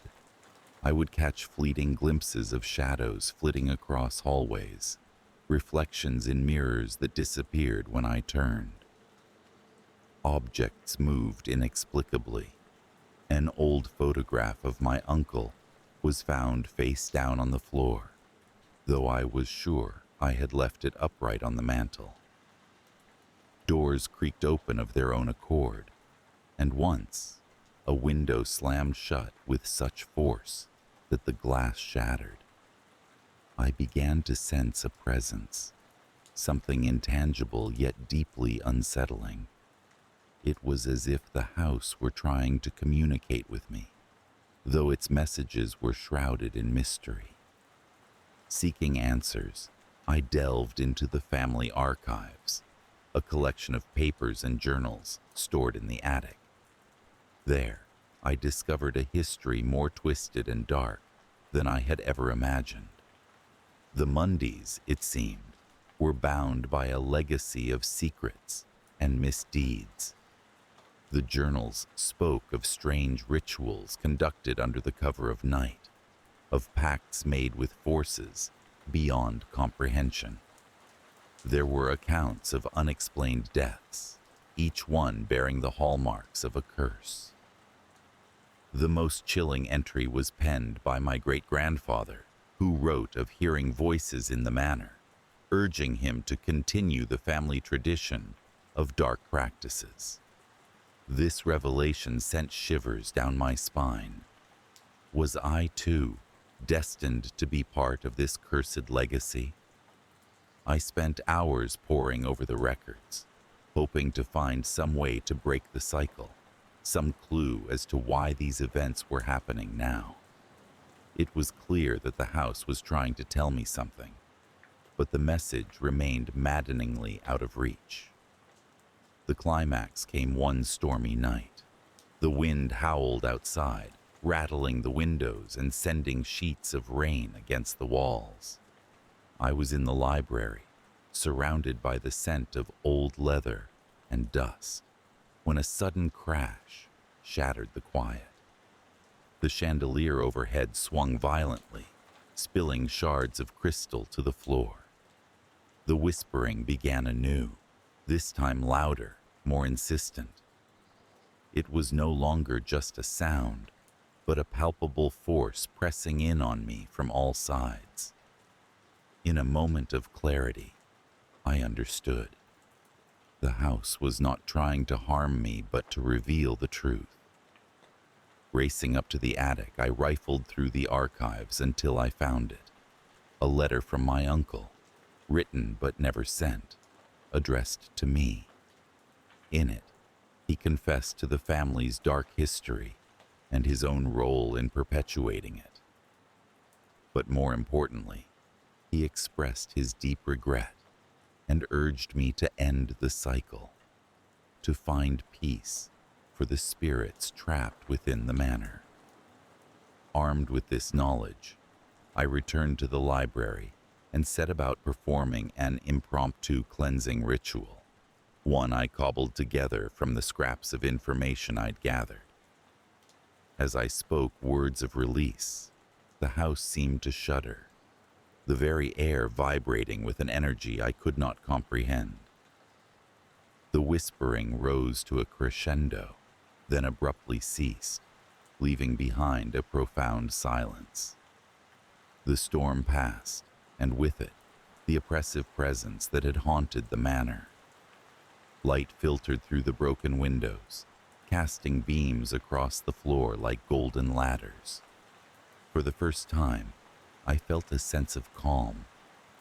Speaker 1: I would catch fleeting glimpses of shadows flitting across hallways, reflections in mirrors that disappeared when I turned. Objects moved inexplicably. An old photograph of my uncle was found face down on the floor, though I was sure I had left it upright on the mantel. Doors creaked open of their own accord, and once, a window slammed shut with such force that the glass shattered. I began to sense a presence, something intangible yet deeply unsettling. It was as if the house were trying to communicate with me, though its messages were shrouded in mystery. Seeking answers, I delved into the family archives, a collection of papers and journals stored in the attic. There, I discovered a history more twisted and dark than I had ever imagined. The Mundys, it seemed, were bound by a legacy of secrets and misdeeds. The journals spoke of strange rituals conducted under the cover of night, of pacts made with forces beyond comprehension. There were accounts of unexplained deaths, each one bearing the hallmarks of a curse. The most chilling entry was penned by my great-grandfather, who wrote of hearing voices in the manor, urging him to continue the family tradition of dark practices. This revelation sent shivers down my spine. Was I, too, destined to be part of this cursed legacy? I spent hours poring over the records, hoping to find some way to break the cycle, some clue as to why these events were happening now. It was clear that the house was trying to tell me something, but the message remained maddeningly out of reach. The climax came one stormy night. The wind howled outside, rattling the windows and sending sheets of rain against the walls. I was in the library, surrounded by the scent of old leather and dust when a sudden crash shattered the quiet. The chandelier overhead swung violently, spilling shards of crystal to the floor. The whispering began anew, this time louder, more insistent. It was no longer just a sound, but a palpable force pressing in on me from all sides. In a moment of clarity, I understood. The house was not trying to harm me, but to reveal the truth. Racing up to the attic, I rifled through the archives until I found it. A letter from my uncle, written but never sent, addressed to me. In it, he confessed to the family's dark history and his own role in perpetuating it. But more importantly, he expressed his deep regret and urged me to end the cycle, to find peace for the spirits trapped within the manor. Armed with this knowledge, I returned to the library and set about performing an impromptu cleansing ritual, one I cobbled together from the scraps of information I'd gathered. As I spoke words of release, the house seemed to shudder, the very air vibrating with an energy I could not comprehend. The whispering rose to a crescendo, then abruptly ceased, leaving behind a profound silence. The storm passed, and with it, the oppressive presence that had haunted the manor. Light filtered through the broken windows, casting beams across the floor like golden ladders. For the first time, I felt a sense of calm,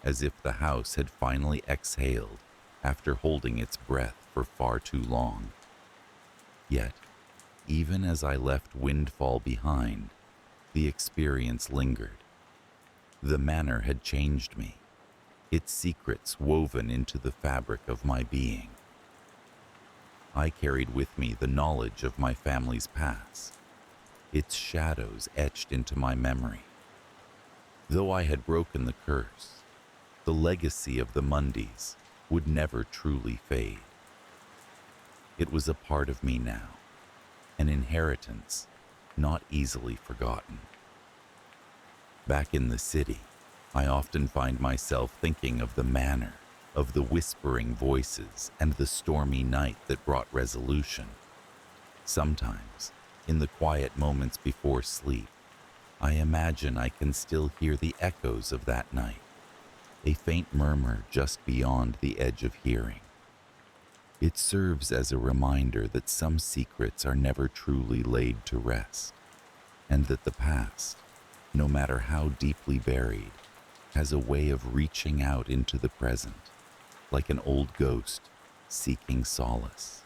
Speaker 1: as if the house had finally exhaled after holding its breath for far too long. Yet, even as I left Windfall behind, the experience lingered. The manor had changed me, its secrets woven into the fabric of my being. I carried with me the knowledge of my family's past, its shadows etched into my memory. Though I had broken the curse, the legacy of the Mundys would never truly fade. It was a part of me now, an inheritance not easily forgotten. Back in the city, I often find myself thinking of the manor, of the whispering voices and the stormy night that brought resolution. Sometimes, in the quiet moments before sleep, I imagine I can still hear the echoes of that night, a faint murmur just beyond the edge of hearing. It serves as a reminder that some secrets are never truly laid to rest, and that the past, no matter how deeply buried, has a way of reaching out into the present, like an old ghost seeking solace.